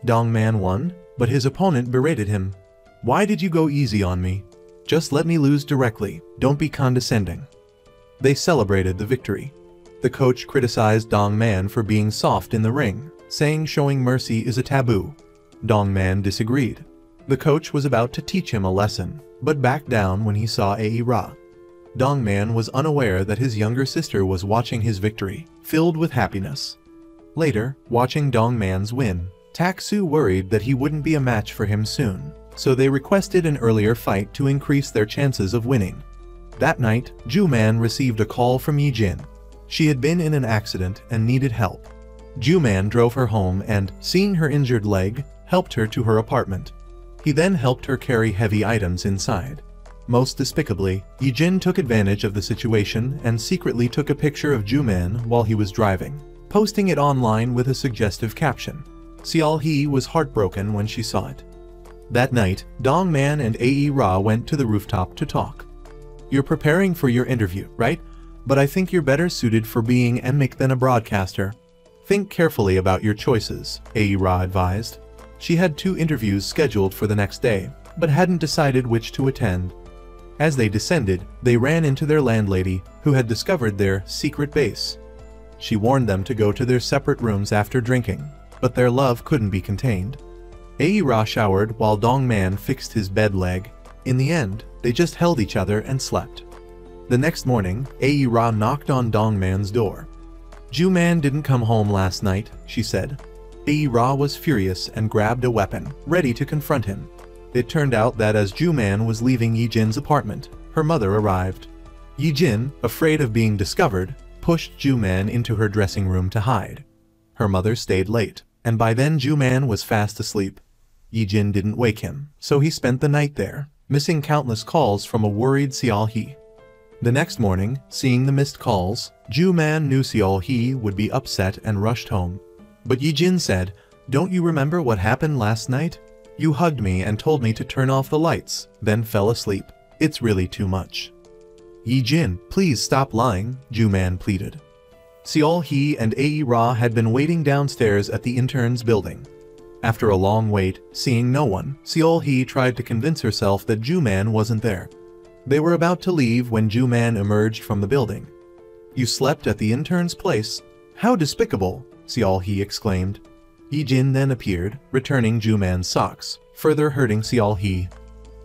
Dongman won, but his opponent berated him. "Why did you go easy on me? Just let me lose directly, don't be condescending." They celebrated the victory. The coach criticized Dongman for being soft in the ring, saying showing mercy is a taboo. Dongman disagreed. The coach was about to teach him a lesson, but backed down when he saw Ae-ra. Dongman was unaware that his younger sister was watching his victory, filled with happiness. Later, watching Dongman's win, Tak-soo worried that he wouldn't be a match for him soon, so they requested an earlier fight to increase their chances of winning. That night, Ju-man received a call from Yi-jin. She had been in an accident and needed help. Ju-man drove her home and, seeing her injured leg, helped her to her apartment. He then helped her carry heavy items inside. Most despicably, Yi-jin took advantage of the situation and secretly took a picture of Ju-man while he was driving, posting it online with a suggestive caption. Seol-hee was heartbroken when she saw it. That night, Dongman and Ae-ra went to the rooftop to talk. "You're preparing for your interview, right? But I think you're better suited for being a mic than a broadcaster. Think carefully about your choices," Ae-ra advised. She had 2 interviews scheduled for the next day, but hadn't decided which to attend. As they descended, they ran into their landlady, who had discovered their secret base. She warned them to go to their separate rooms after drinking, but their love couldn't be contained. Ae-ra showered while Dong-man fixed his bed leg. In the end, they just held each other and slept. The next morning, Ae-ra knocked on Dong-man's door. "Ju-man didn't come home last night," she said. Ae-ra was furious and grabbed a weapon, ready to confront him. It turned out that as Ju-man was leaving Yi-jin's apartment, her mother arrived. Yi-jin, afraid of being discovered, pushed Ju-man into her dressing room to hide. Her mother stayed late, and by then Ju-man was fast asleep. Yi-jin didn't wake him, so he spent the night there, missing countless calls from a worried Seol-hee. The next morning, seeing the missed calls, Ju-man knew Seol-hee would be upset and rushed home. But Yi-jin said, "Don't you remember what happened last night? You hugged me and told me to turn off the lights, then fell asleep. It's really too much." "Yi-jin, please stop lying," Ju-man pleaded. Seol-hee and Ae-ra had been waiting downstairs at the intern's building. After a long wait, seeing no one, Seol-hee tried to convince herself that Ju-man wasn't there. They were about to leave when Ju-man emerged from the building. "You slept at the intern's place? How despicable!" Seol-hee exclaimed. Yi-jin then appeared, returning Ju-man's socks, further hurting Seol-hee.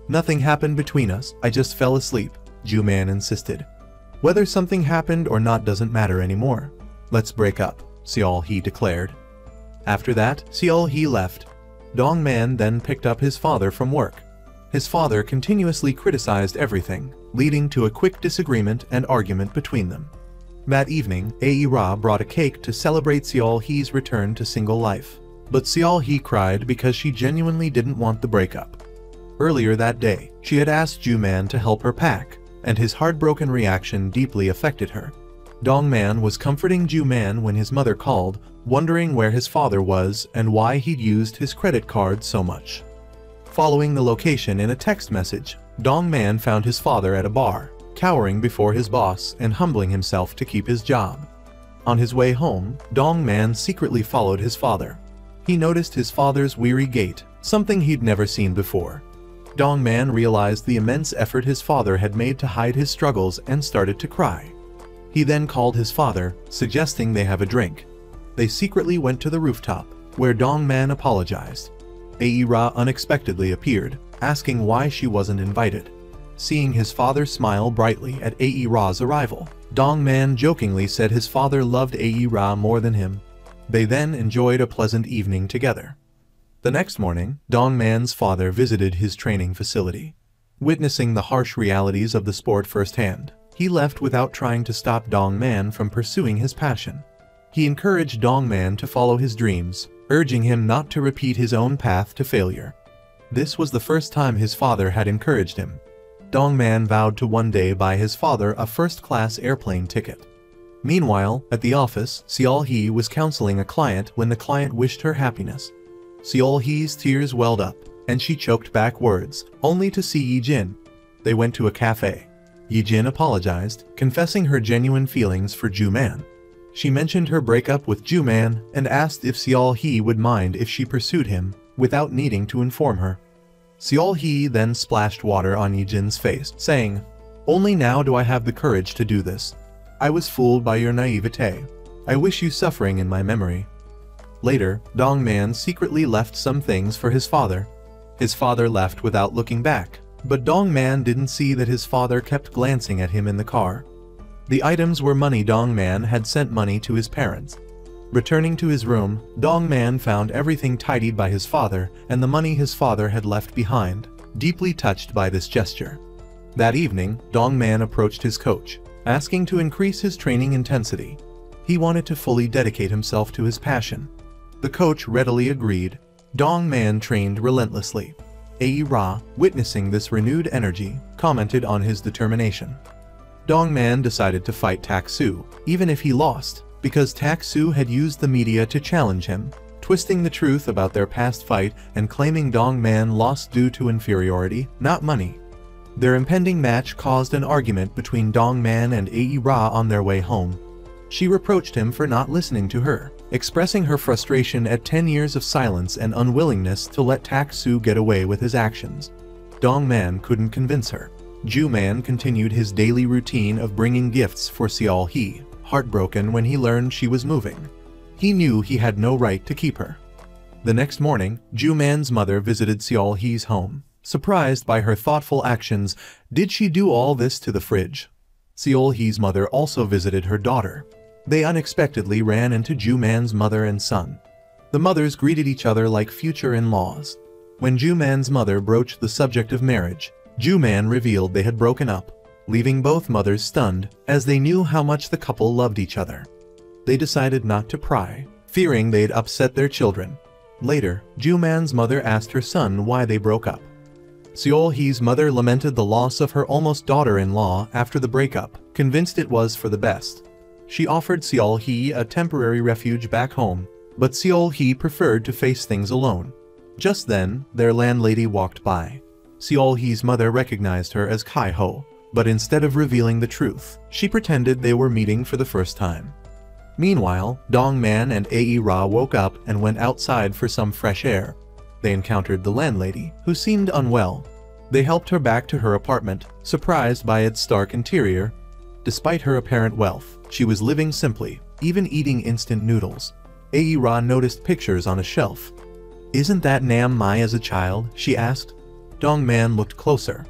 "Nothing happened between us, I just fell asleep," Ju-man insisted. "Whether something happened or not doesn't matter anymore. Let's break up," Seol-hee declared. After that, Seol-hee left. Dong-man then picked up his father from work. His father continuously criticized everything, leading to a quick disagreement and argument between them. That evening, Ae-ra brought a cake to celebrate Seol-hee's return to single life. But Seol-hee cried because she genuinely didn't want the breakup. Earlier that day, she had asked Ju-man to help her pack, and his heartbroken reaction deeply affected her. Dong-man was comforting Ju-man when his mother called, wondering where his father was and why he'd used his credit card so much. Following the location in a text message, Dong-man found his father at a bar, cowering before his boss and humbling himself to keep his job. On his way home, Dong-man secretly followed his father. He noticed his father's weary gait, something he'd never seen before. Dong-man realized the immense effort his father had made to hide his struggles and started to cry. He then called his father, suggesting they have a drink. They secretly went to the rooftop, where Dong-man apologized. Ae-ra unexpectedly appeared, asking why she wasn't invited. Seeing his father smile brightly at Ae-ra's arrival, Dong-man jokingly said his father loved Ae-ra more than him. They then enjoyed a pleasant evening together. The next morning, Dong-man's father visited his training facility. Witnessing the harsh realities of the sport firsthand, he left without trying to stop Dong-man from pursuing his passion. He encouraged Dong-man to follow his dreams, urging him not to repeat his own path to failure. This was the first time his father had encouraged him. Dong-man vowed to one day buy his father a first-class airplane ticket. Meanwhile, at the office, Seol-hee was counseling a client when the client wished her happiness. Seol-hee's tears welled up, and she choked back words, only to see Yi-jin. They went to a cafe. Yi-jin apologized, confessing her genuine feelings for Ju-man. She mentioned her breakup with Ju-man and asked if Seol-hee would mind if she pursued him, without needing to inform her. Seol-hee then splashed water on Yi-jin's face, saying, "Only now do I have the courage to do this. I was fooled by your naivete. I wish you suffering in my memory." Later, Dong-man secretly left some things for his father. His father left without looking back, but Dong-man didn't see that his father kept glancing at him in the car. The items were money Dong-man had sent money to his parents. Returning to his room, Dong-man found everything tidied by his father and the money his father had left behind, deeply touched by this gesture. That evening, Dong-man approached his coach, asking to increase his training intensity. He wanted to fully dedicate himself to his passion. The coach readily agreed. Dong-man trained relentlessly. Ae-ra, witnessing this renewed energy, commented on his determination. Dong-man decided to fight Tak-soo, even if he lost, because Tak-soo had used the media to challenge him, twisting the truth about their past fight and claiming Dong-man lost due to inferiority, not money. Their impending match caused an argument between Dong-man and Ae-ra on their way home. She reproached him for not listening to her, expressing her frustration at 10 years of silence and unwillingness to let Tak-soo get away with his actions. Dong-man couldn't convince her. Ju-man continued his daily routine of bringing gifts for Seol-hee, heartbroken when he learned she was moving. He knew he had no right to keep her. The next morning, Ju-man's mother visited Seol-hee's home. Surprised by her thoughtful actions, did she do all this to the fridge? Seol-hee's mother also visited her daughter. They unexpectedly ran into Ju-man's mother and son. The mothers greeted each other like future in-laws. When Ju-man's mother broached the subject of marriage, Ju-man revealed they had broken up, leaving both mothers stunned as they knew how much the couple loved each other. They decided not to pry, fearing they'd upset their children. Later, Ju-man's mother asked her son why they broke up. Seol-hee's mother lamented the loss of her almost daughter-in-law after the breakup, convinced it was for the best. She offered Seol-hee a temporary refuge back home, but Seol-hee preferred to face things alone. Just then, their landlady walked by. Seol-hee's mother recognized her as Kai-ho, but instead of revealing the truth, she pretended they were meeting for the first time. Meanwhile, Dong-man and Ae-ra woke up and went outside for some fresh air. They encountered the landlady, who seemed unwell. They helped her back to her apartment, surprised by its stark interior. Despite her apparent wealth, she was living simply, even eating instant noodles. Ae-ra noticed pictures on a shelf. "Isn't that Nam Mai as a child?" she asked. Dong-man looked closer.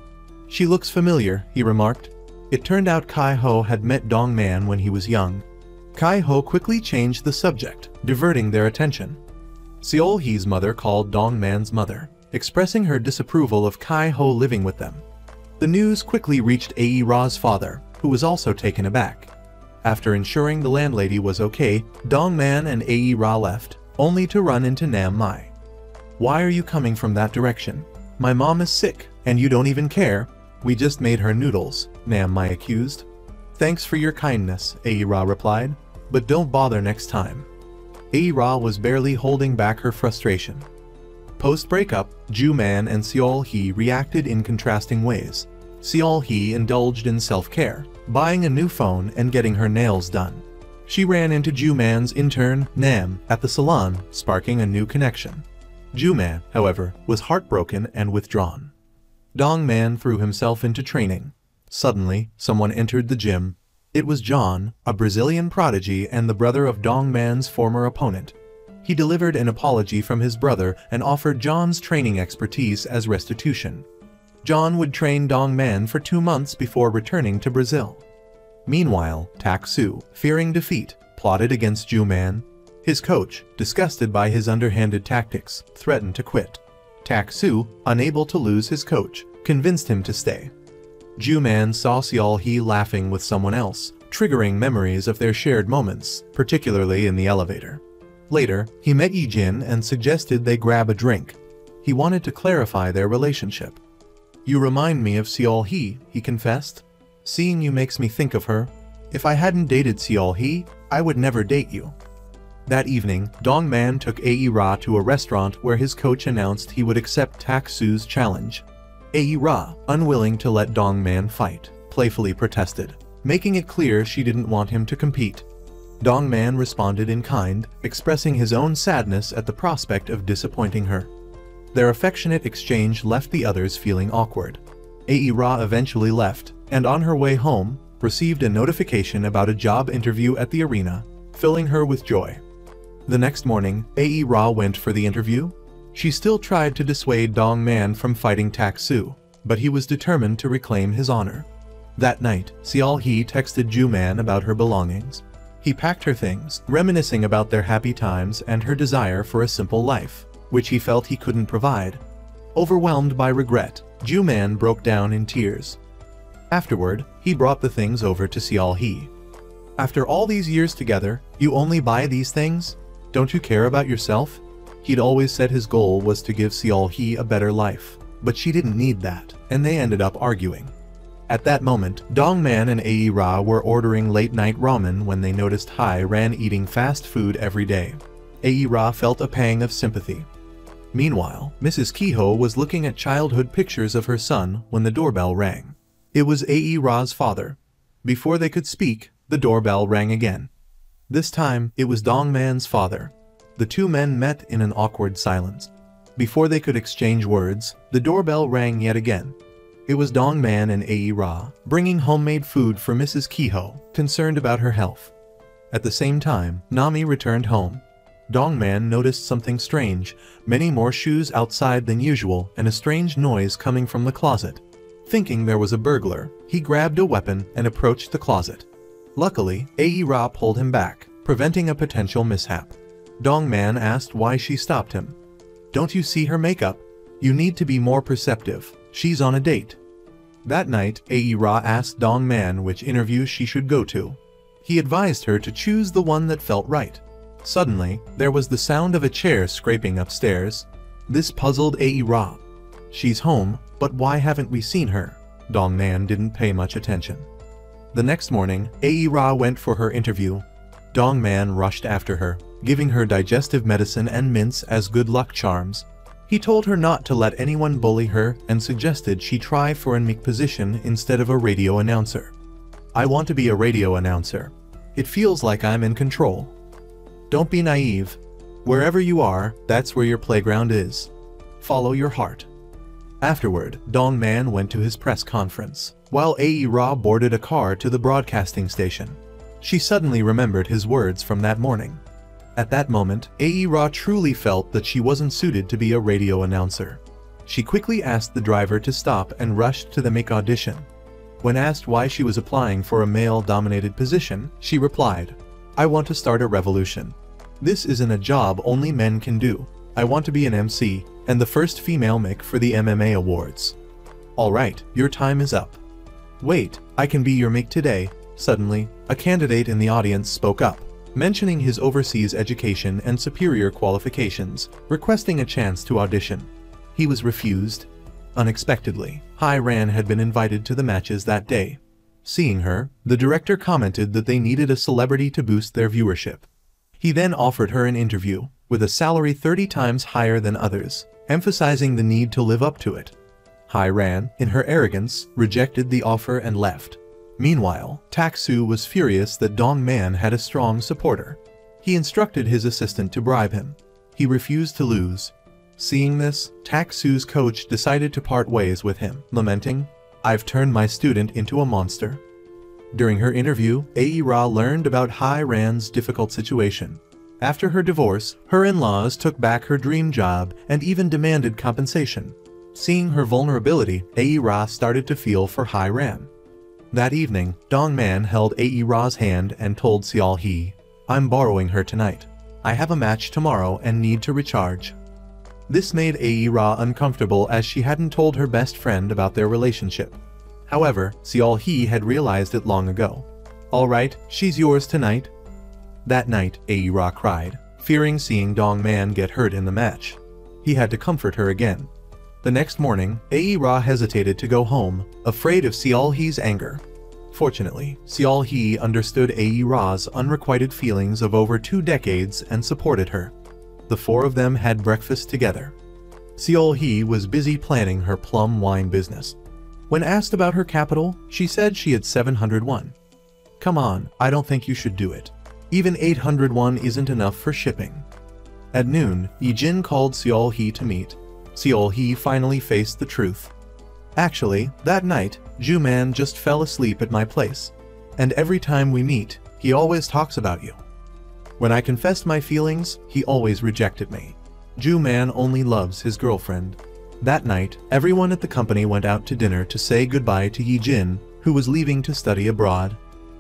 "She looks familiar," he remarked. It turned out Kai-ho had met Dong-man when he was young. Kai-ho quickly changed the subject, diverting their attention. Seol-hee's mother called Dong-man's mother, expressing her disapproval of Kai-ho living with them. The news quickly reached Ae-ra's father, who was also taken aback. After ensuring the landlady was okay, Dong-man and Ae-ra left, only to run into Nam Mai. "Why are you coming from that direction? My mom is sick, and you don't even care. We just made her noodles," Nam Mai accused. "Thanks for your kindness," Ae-ra replied, "but don't bother next time." Ae-ra was barely holding back her frustration. Post-breakup, Ju-man and Seol-hee reacted in contrasting ways. Seol-hee indulged in self-care, buying a new phone and getting her nails done. She ran into Ju-man's intern, Nam, at the salon, sparking a new connection. Ju-man, however, was heartbroken and withdrawn. Dong-man threw himself into training. Suddenly, someone entered the gym. It was John, a Brazilian prodigy and the brother of Dong-man's former opponent. He delivered an apology from his brother and offered John's training expertise as restitution. John would train Dong-man for 2 months before returning to Brazil. Meanwhile, Tak-soo, fearing defeat, plotted against Ju-man. His coach, disgusted by his underhanded tactics, threatened to quit. Tak-soo, unable to lose his coach, convinced him to stay. Ju-man saw Seol-hee laughing with someone else, triggering memories of their shared moments, particularly in the elevator. Later, he met Yi-jin and suggested they grab a drink. He wanted to clarify their relationship. "You remind me of Seol-hee," he confessed. "Seeing you makes me think of her. If I hadn't dated Seol-hee, I would never date you." That evening, Dong-man took Ae-ra to a restaurant where his coach announced he would accept Tak-soo's challenge. Ae-ra, unwilling to let Dong-man fight, playfully protested, making it clear she didn't want him to compete. Dong-man responded in kind, expressing his own sadness at the prospect of disappointing her. Their affectionate exchange left the others feeling awkward. Ae-ra eventually left, and on her way home, received a notification about a job interview at the arena, filling her with joy. The next morning, Ae-ra went for the interview. She still tried to dissuade Dong-man from fighting Tak-soo, but he was determined to reclaim his honor. That night, Seol-hee texted Ju-man about her belongings. He packed her things, reminiscing about their happy times and her desire for a simple life, which he felt he couldn't provide. Overwhelmed by regret, Ju-man broke down in tears. Afterward, he brought the things over to Seol-hee. "After all these years together, you only buy these things? Don't you care about yourself?" He'd always said his goal was to give Seol-hee a better life, but she didn't need that, and they ended up arguing. At that moment, Dong-man and Ae-ra were ordering late-night ramen when they noticed Hai ran eating fast food every day. Ae-ra felt a pang of sympathy. Meanwhile, Mrs. Kehoe was looking at childhood pictures of her son when the doorbell rang. It was Ae-ra's father. Before they could speak, the doorbell rang again. This time, it was Dong-man's father. The two men met in an awkward silence. Before they could exchange words, the doorbell rang yet again. It was Dong Man and Ae Ra, bringing homemade food for Mrs. Kehoe, concerned about her health. At the same time, Nami returned home. Dong Man noticed something strange, many more shoes outside than usual and a strange noise coming from the closet. Thinking there was a burglar, he grabbed a weapon and approached the closet. Luckily, Ae Ra pulled him back, preventing a potential mishap. Dong Man asked why she stopped him. "Don't you see her makeup? You need to be more perceptive. She's on a date." That night, Ae Ra asked Dong Man which interview she should go to. He advised her to choose the one that felt right. Suddenly, there was the sound of a chair scraping upstairs. This puzzled Ae Ra. "She's home, but why haven't we seen her?" Dong Man didn't pay much attention. The next morning, Ae Ra went for her interview. Dong Man rushed after her, giving her digestive medicine and mints as good luck charms. He told her not to let anyone bully her and suggested she try for a mic position instead of a radio announcer. "I want to be a radio announcer. It feels like I'm in control." Don't be naive. Wherever you are, that's where your playground is. Follow your heart. Afterward, Dong Man went to his press conference, while Ae Ra boarded a car to the broadcasting station. She suddenly remembered his words from that morning. At that moment, Ae Ra truly felt that she wasn't suited to be a radio announcer. She quickly asked the driver to stop and rushed to the mic audition. When asked why she was applying for a male-dominated position, she replied, "I want to start a revolution. This isn't a job only men can do. I want to be an MC, and the first female mic for the MMA Awards." "Alright, your time is up." "Wait, I can be your mic today." Suddenly, a candidate in the audience spoke up, mentioning his overseas education and superior qualifications, requesting a chance to audition. He was refused. Unexpectedly, Hai Ran had been invited to the matches that day. Seeing her, the director commented that they needed a celebrity to boost their viewership. He then offered her an interview, with a salary 30 times higher than others, emphasizing the need to live up to it. Hai Ran, in her arrogance, rejected the offer and left. Meanwhile, Tak-Soo was furious that Dong Man had a strong supporter. He instructed his assistant to bribe him. He refused to lose. Seeing this, Tak-Soo's coach decided to part ways with him, lamenting, "I've turned my student into a monster." During her interview, Ae Ra learned about Hai Ran's difficult situation. After her divorce, her in-laws took back her dream job and even demanded compensation. Seeing her vulnerability, Ae Ra started to feel for Hai Ran. That evening, Dong Man held Ae Ra's hand and told Seol Hee, "I'm borrowing her tonight. I have a match tomorrow and need to recharge." This made Ae Ra uncomfortable as she hadn't told her best friend about their relationship. However, Seol Hee had realized it long ago. "Alright, she's yours tonight." That night, Ae Ra cried, fearing seeing Dong Man get hurt in the match. He had to comfort her again. The next morning, Ae Ra hesitated to go home, afraid of Seol Hee's anger. Fortunately, Seol Hee understood Ae Ra's unrequited feelings of over 2 decades and supported her. The four of them had breakfast together. Seol Hee was busy planning her plum wine business. When asked about her capital, she said she had 701. "Come on, I don't think you should do it. Even 801 isn't enough for shipping." At noon, Yi Jin called Seol Hee to meet. Seol Hee finally faced the truth. "Actually, that night, Ju Man just fell asleep at my place. And every time we meet, he always talks about you. When I confessed my feelings, he always rejected me. Ju Man only loves his girlfriend." That night, everyone at the company went out to dinner to say goodbye to Yi Jin, who was leaving to study abroad.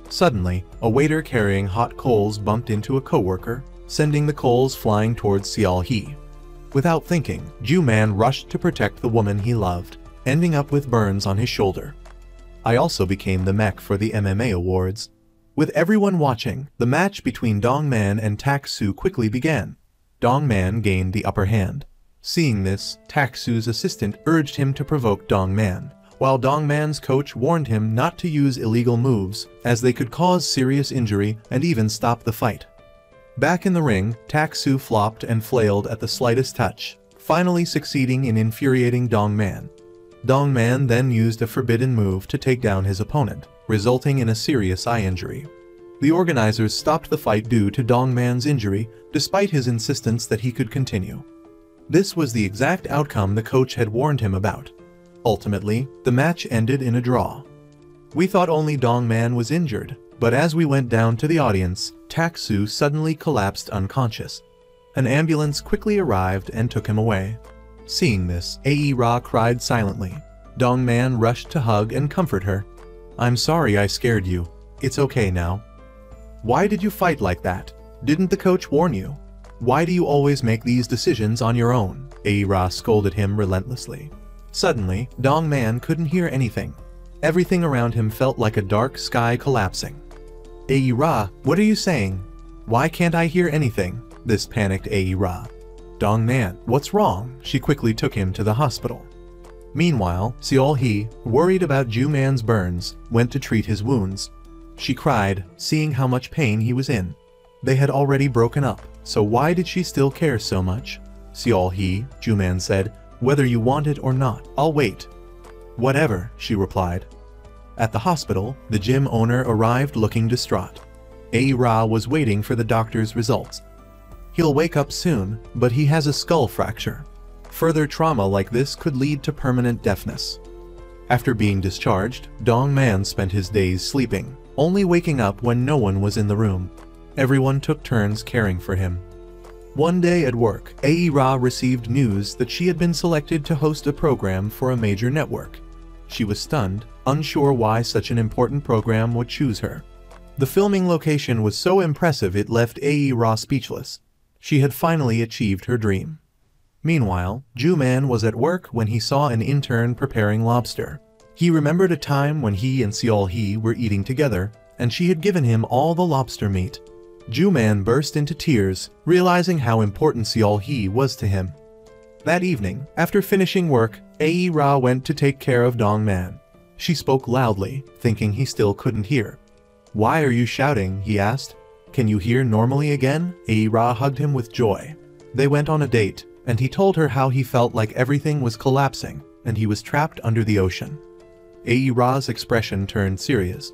Suddenly, a waiter carrying hot coals bumped into a coworker, sending the coals flying towards Seol Hee. Without thinking, Ju Man rushed to protect the woman he loved, ending up with burns on his shoulder. I also became the mech for the MMA Awards. With everyone watching, the match between Dong Man and Tak-Soo quickly began. Dong Man gained the upper hand. Seeing this, Tak-Soo's assistant urged him to provoke Dong Man, while Dong Man's coach warned him not to use illegal moves, as they could cause serious injury and even stop the fight. Back in the ring, Tak-Soo flopped and flailed at the slightest touch, finally succeeding in infuriating Dong Man. Dong Man then used a forbidden move to take down his opponent, resulting in a serious eye injury. The organizers stopped the fight due to Dong Man's injury, despite his insistence that he could continue. This was the exact outcome the coach had warned him about. Ultimately, the match ended in a draw. We thought only Dong Man was injured, but as we went down to the audience, Tak-soo suddenly collapsed unconscious. An ambulance quickly arrived and took him away. Seeing this, Ae-ra cried silently. Dong Man rushed to hug and comfort her. "I'm sorry I scared you. It's okay now." "Why did you fight like that? Didn't the coach warn you? Why do you always make these decisions on your own?" Ae-ra scolded him relentlessly. Suddenly, Dong Man couldn't hear anything. Everything around him felt like a dark sky collapsing. "Ae-ra, what are you saying? Why can't I hear anything?" This panicked Ae-ra. "Dong Man, what's wrong?" She quickly took him to the hospital. Meanwhile, Seol-hee, worried about Ju-man's burns, went to treat his wounds. She cried, seeing how much pain he was in. They had already broken up, so why did she still care so much? "Seol-hee," Ju-man said, "whether you want it or not, I'll wait." "Whatever," she replied. At the hospital, the gym owner arrived looking distraught. Ae-ra was waiting for the doctor's results. "He'll wake up soon, but he has a skull fracture. Further trauma like this could lead to permanent deafness." After being discharged, Dong Man spent his days sleeping, only waking up when no one was in the room. Everyone took turns caring for him. One day at work, Ae-ra received news that she had been selected to host a program for a major network. She was stunned, unsure why such an important program would choose her. The filming location was so impressive it left Ae-ra speechless. She had finally achieved her dream. Meanwhile, Ju-man was at work when he saw an intern preparing lobster. He remembered a time when he and Seol-hee were eating together, and she had given him all the lobster meat. Ju-man burst into tears, realizing how important Seol-hee was to him. That evening, after finishing work, Ae-ra went to take care of Dong Man. She spoke loudly, thinking he still couldn't hear. "Why are you shouting?" he asked. "Can you hear normally again?" Ae-ra hugged him with joy. They went on a date, and he told her how he felt like everything was collapsing, and he was trapped under the ocean. Ae-ra's expression turned serious.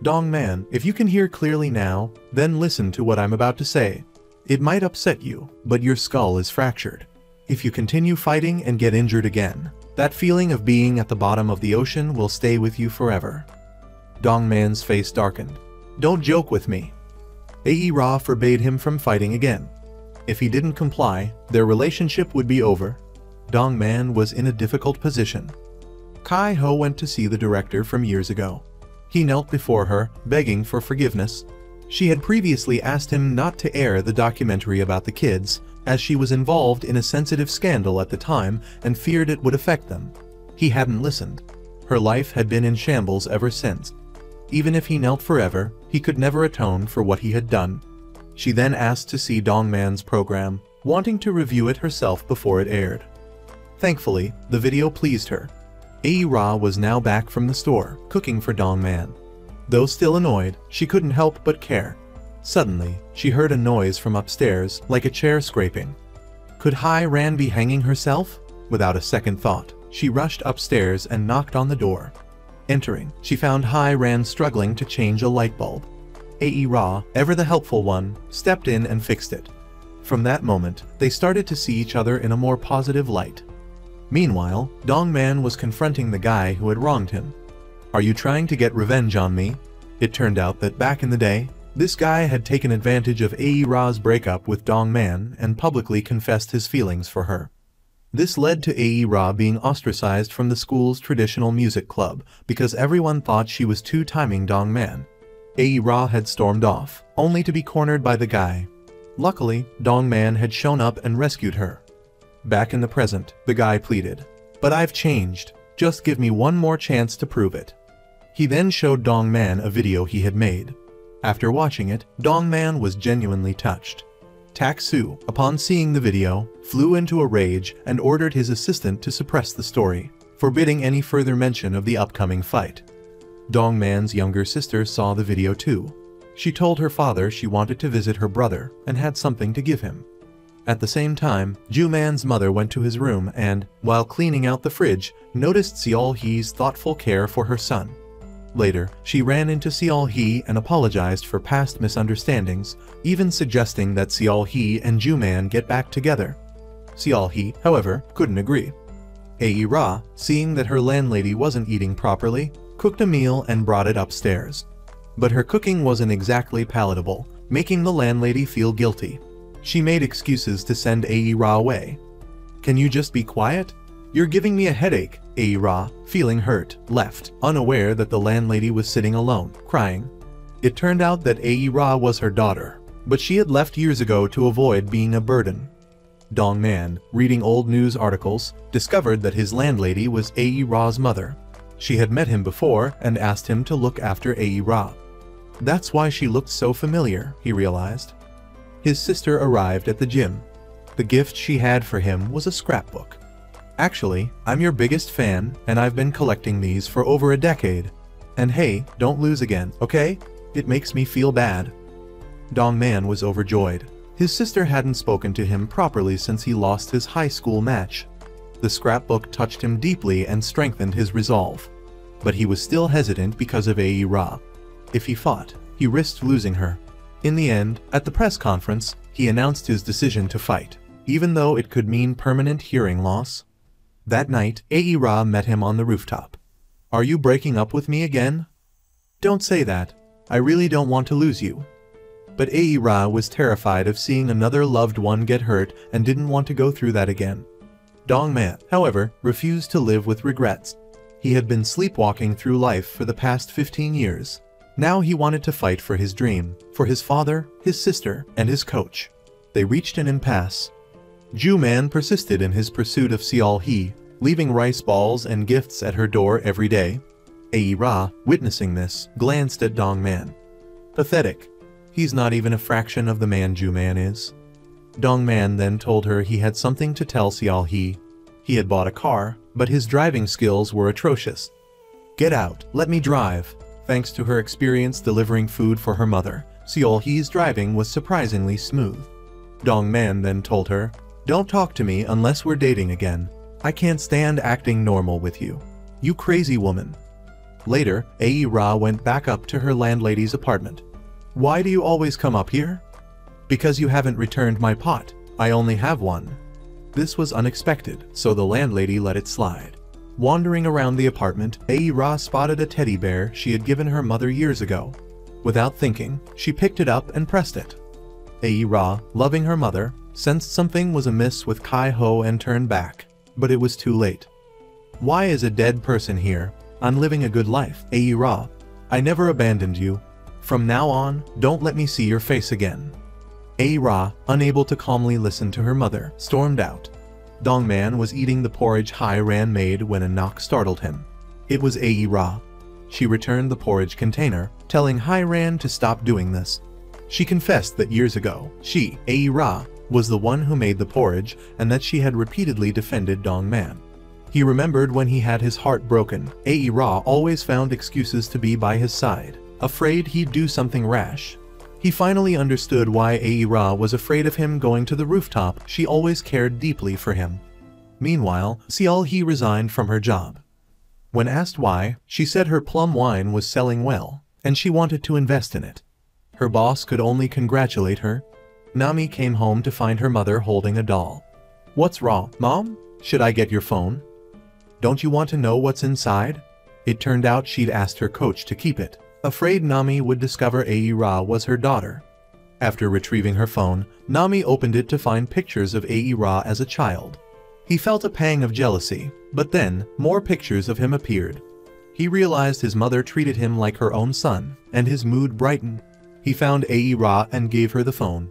"Dong Man, if you can hear clearly now, then listen to what I'm about to say. It might upset you, but your skull is fractured. If you continue fighting and get injured again, that feeling of being at the bottom of the ocean will stay with you forever." Dong Man's face darkened. "Don't joke with me." Ae-ra forbade him from fighting again. If he didn't comply, their relationship would be over. Dong Man was in a difficult position. Kai-ho went to see the director from years ago. He knelt before her, begging for forgiveness. She had previously asked him not to air the documentary about the kids, as she was involved in a sensitive scandal at the time and feared it would affect them. He hadn't listened. Her life had been in shambles ever since. Even if he knelt forever, he could never atone for what he had done. She then asked to see Dong Man's program, wanting to review it herself before it aired. Thankfully, the video pleased her. Ae-ra was now back from the store, cooking for Dong Man. Though still annoyed, she couldn't help but care. Suddenly, she heard a noise from upstairs, like a chair scraping. Could Hai-ran be hanging herself? Without a second thought, she rushed upstairs and knocked on the door. Entering, she found Hai-ran struggling to change a light bulb. Ae-ra, ever the helpful one, stepped in and fixed it. From that moment, they started to see each other in a more positive light. Meanwhile, Dong Man was confronting the guy who had wronged him. "Are you trying to get revenge on me?" It turned out that back in the day, this guy had taken advantage of Ae-ra's breakup with Dong Man and publicly confessed his feelings for her. This led to Ae-ra being ostracized from the school's traditional music club because everyone thought she was two-timing Dong Man. Ae-ra had stormed off, only to be cornered by the guy. Luckily, Dong Man had shown up and rescued her. Back in the present, the guy pleaded, "But I've changed. Just give me one more chance to prove it." He then showed Dong Man a video he had made. After watching it, Dong Man was genuinely touched. Tak-soo, upon seeing the video, flew into a rage and ordered his assistant to suppress the story, forbidding any further mention of the upcoming fight. Dong Man's younger sister saw the video too. She told her father she wanted to visit her brother and had something to give him. At the same time, Ju-man's mother went to his room and, while cleaning out the fridge, noticed Seol-hee's thoughtful care for her son. Later, she ran into Seol-hee and apologized for past misunderstandings, even suggesting that Seol-hee and Ju-man get back together. Seol-hee, however, couldn't agree. Aira, seeing that her landlady wasn't eating properly, cooked a meal and brought it upstairs. But her cooking wasn't exactly palatable, making the landlady feel guilty. She made excuses to send Aira away. "Can you just be quiet? You're giving me a headache." Aira, feeling hurt, left, unaware that the landlady was sitting alone, crying. It turned out that Aira was her daughter, but she had left years ago to avoid being a burden. Dong Man, reading old news articles, discovered that his landlady was Aira's mother. She had met him before and asked him to look after Aira. That's why she looked so familiar, he realized. His sister arrived at the gym. The gift she had for him was a scrapbook. "Actually, I'm your biggest fan, and I've been collecting these for over a decade. And hey, don't lose again, okay? It makes me feel bad." Dong Man was overjoyed. His sister hadn't spoken to him properly since he lost his high school match. The scrapbook touched him deeply and strengthened his resolve. But he was still hesitant because of Aira. If he fought, he risked losing her. In the end, at the press conference, he announced his decision to fight, even though it could mean permanent hearing loss. That night, Aira met him on the rooftop. "Are you breaking up with me again?" "Don't say that. I really don't want to lose you." But Aira was terrified of seeing another loved one get hurt and didn't want to go through that again. Dong Man, however, refused to live with regrets. He had been sleepwalking through life for the past 15 years. Now he wanted to fight for his dream, for his father, his sister, and his coach. They reached an impasse. Ju Man persisted in his pursuit of Seol Hee, leaving rice balls and gifts at her door every day. Aira, witnessing this, glanced at Dong Man. Pathetic. He's not even a fraction of the man Ju Man is. Dong Man then told her he had something to tell Seol Hee. He had bought a car, but his driving skills were atrocious. "Get out, let me drive." Thanks to her experience delivering food for her mother, Seol Hee's driving was surprisingly smooth. Dong Man then told her, "Don't talk to me unless we're dating again. I can't stand acting normal with you. You crazy woman." Later, Aira went back up to her landlady's apartment. "Why do you always come up here?" "Because you haven't returned my pot. I only have one." This was unexpected, so the landlady let it slide. Wandering around the apartment, Aira spotted a teddy bear she had given her mother years ago. Without thinking, she picked it up and pressed it. Aira, loving her mother, sensed something was amiss with Kai Ho and turned back, but it was too late. "Why is a dead person here? I'm living a good life, Aira. I never abandoned you. From now on, don't let me see your face again." Aira, unable to calmly listen to her mother, stormed out. Dong Man was eating the porridge Hai Ran made when a knock startled him. It was Aira. She returned the porridge container, telling Hai Ran to stop doing this. She confessed that years ago, she, Aira, was the one who made the porridge and that she had repeatedly defended Dong Man. He remembered when he had his heart broken, Aira always found excuses to be by his side, afraid he'd do something rash. He finally understood why Aira was afraid of him going to the rooftop. She always cared deeply for him. Meanwhile, Seol Hee resigned from her job. When asked why, she said her plum wine was selling well, and she wanted to invest in it. Her boss could only congratulate her. Nami came home to find her mother holding a doll. "What's wrong, Mom? Should I get your phone? Don't you want to know what's inside?" It turned out she'd asked her coach to keep it, afraid Nami would discover Aira was her daughter. After retrieving her phone, Nami opened it to find pictures of Aira as a child. He felt a pang of jealousy, but then, more pictures of him appeared. He realized his mother treated him like her own son, and his mood brightened. He found Aira and gave her the phone.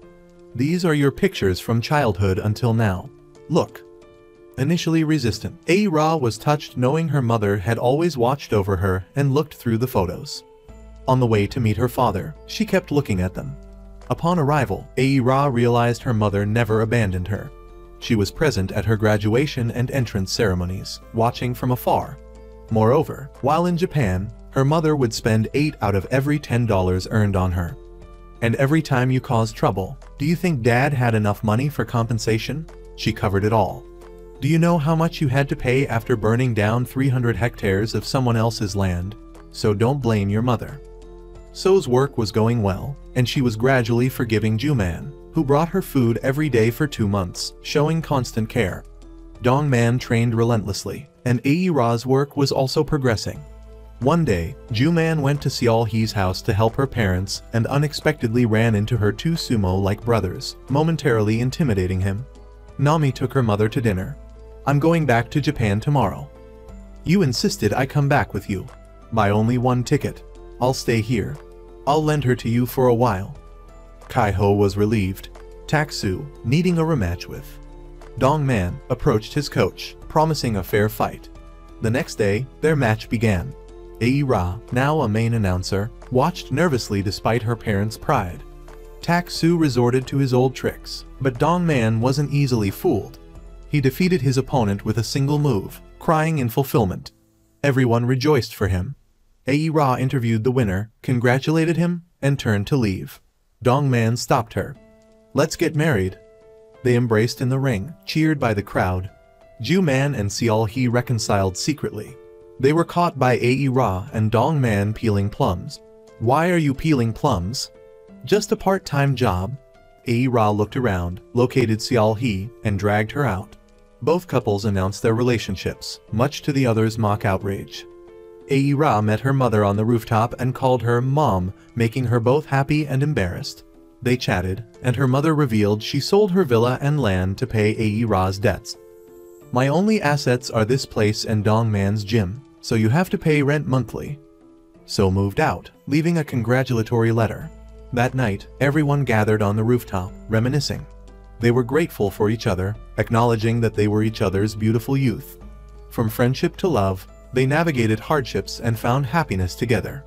"These are your pictures from childhood until now. Look." Initially resistant, Aira was touched knowing her mother had always watched over her and looked through the photos. On the way to meet her father, she kept looking at them. Upon arrival, Aira realized her mother never abandoned her. She was present at her graduation and entrance ceremonies, watching from afar. Moreover, while in Japan, her mother would spend 8 out of every $10 earned on her. "And every time you caused trouble, do you think Dad had enough money for compensation?" She covered it all. "Do you know how much you had to pay after burning down 300 hectares of someone else's land? So don't blame your mother." So's work was going well, and she was gradually forgiving Ju Man, who brought her food every day for 2 months, showing constant care. Dongman trained relentlessly, and Aira's work was also progressing. One day, Juman went to Seol-hee's house to help her parents and unexpectedly ran into her two sumo-like brothers, momentarily intimidating him. Nami took her mother to dinner. "I'm going back to Japan tomorrow. You insisted I come back with you. Buy only one ticket. I'll stay here. I'll lend her to you for a while." Kaiho was relieved. Tak-soo, needing a rematch with Dongman, approached his coach, promising a fair fight. The next day, their match began. Aira, now a main announcer, watched nervously despite her parents' pride. Tak-soo resorted to his old tricks, but Dongman wasn't easily fooled. He defeated his opponent with a single move, crying in fulfillment. Everyone rejoiced for him. Aira interviewed the winner, congratulated him, and turned to leave. Dongman stopped her. "Let's get married." They embraced in the ring, cheered by the crowd. Juman and Seol-hee reconciled secretly. They were caught by Aira and Dongman peeling plums. "Why are you peeling plums?" "Just a part-time job." Aira looked around, located Seol-hee, and dragged her out. Both couples announced their relationships, much to the other's mock outrage. Aira met her mother on the rooftop and called her Mom, making her both happy and embarrassed. They chatted, and her mother revealed she sold her villa and land to pay Aira's debts. "My only assets are this place and Dongman's gym, so you have to pay rent monthly." So moved out, leaving a congratulatory letter. That night, everyone gathered on the rooftop, reminiscing. They were grateful for each other, acknowledging that they were each other's beautiful youth. From friendship to love, they navigated hardships and found happiness together.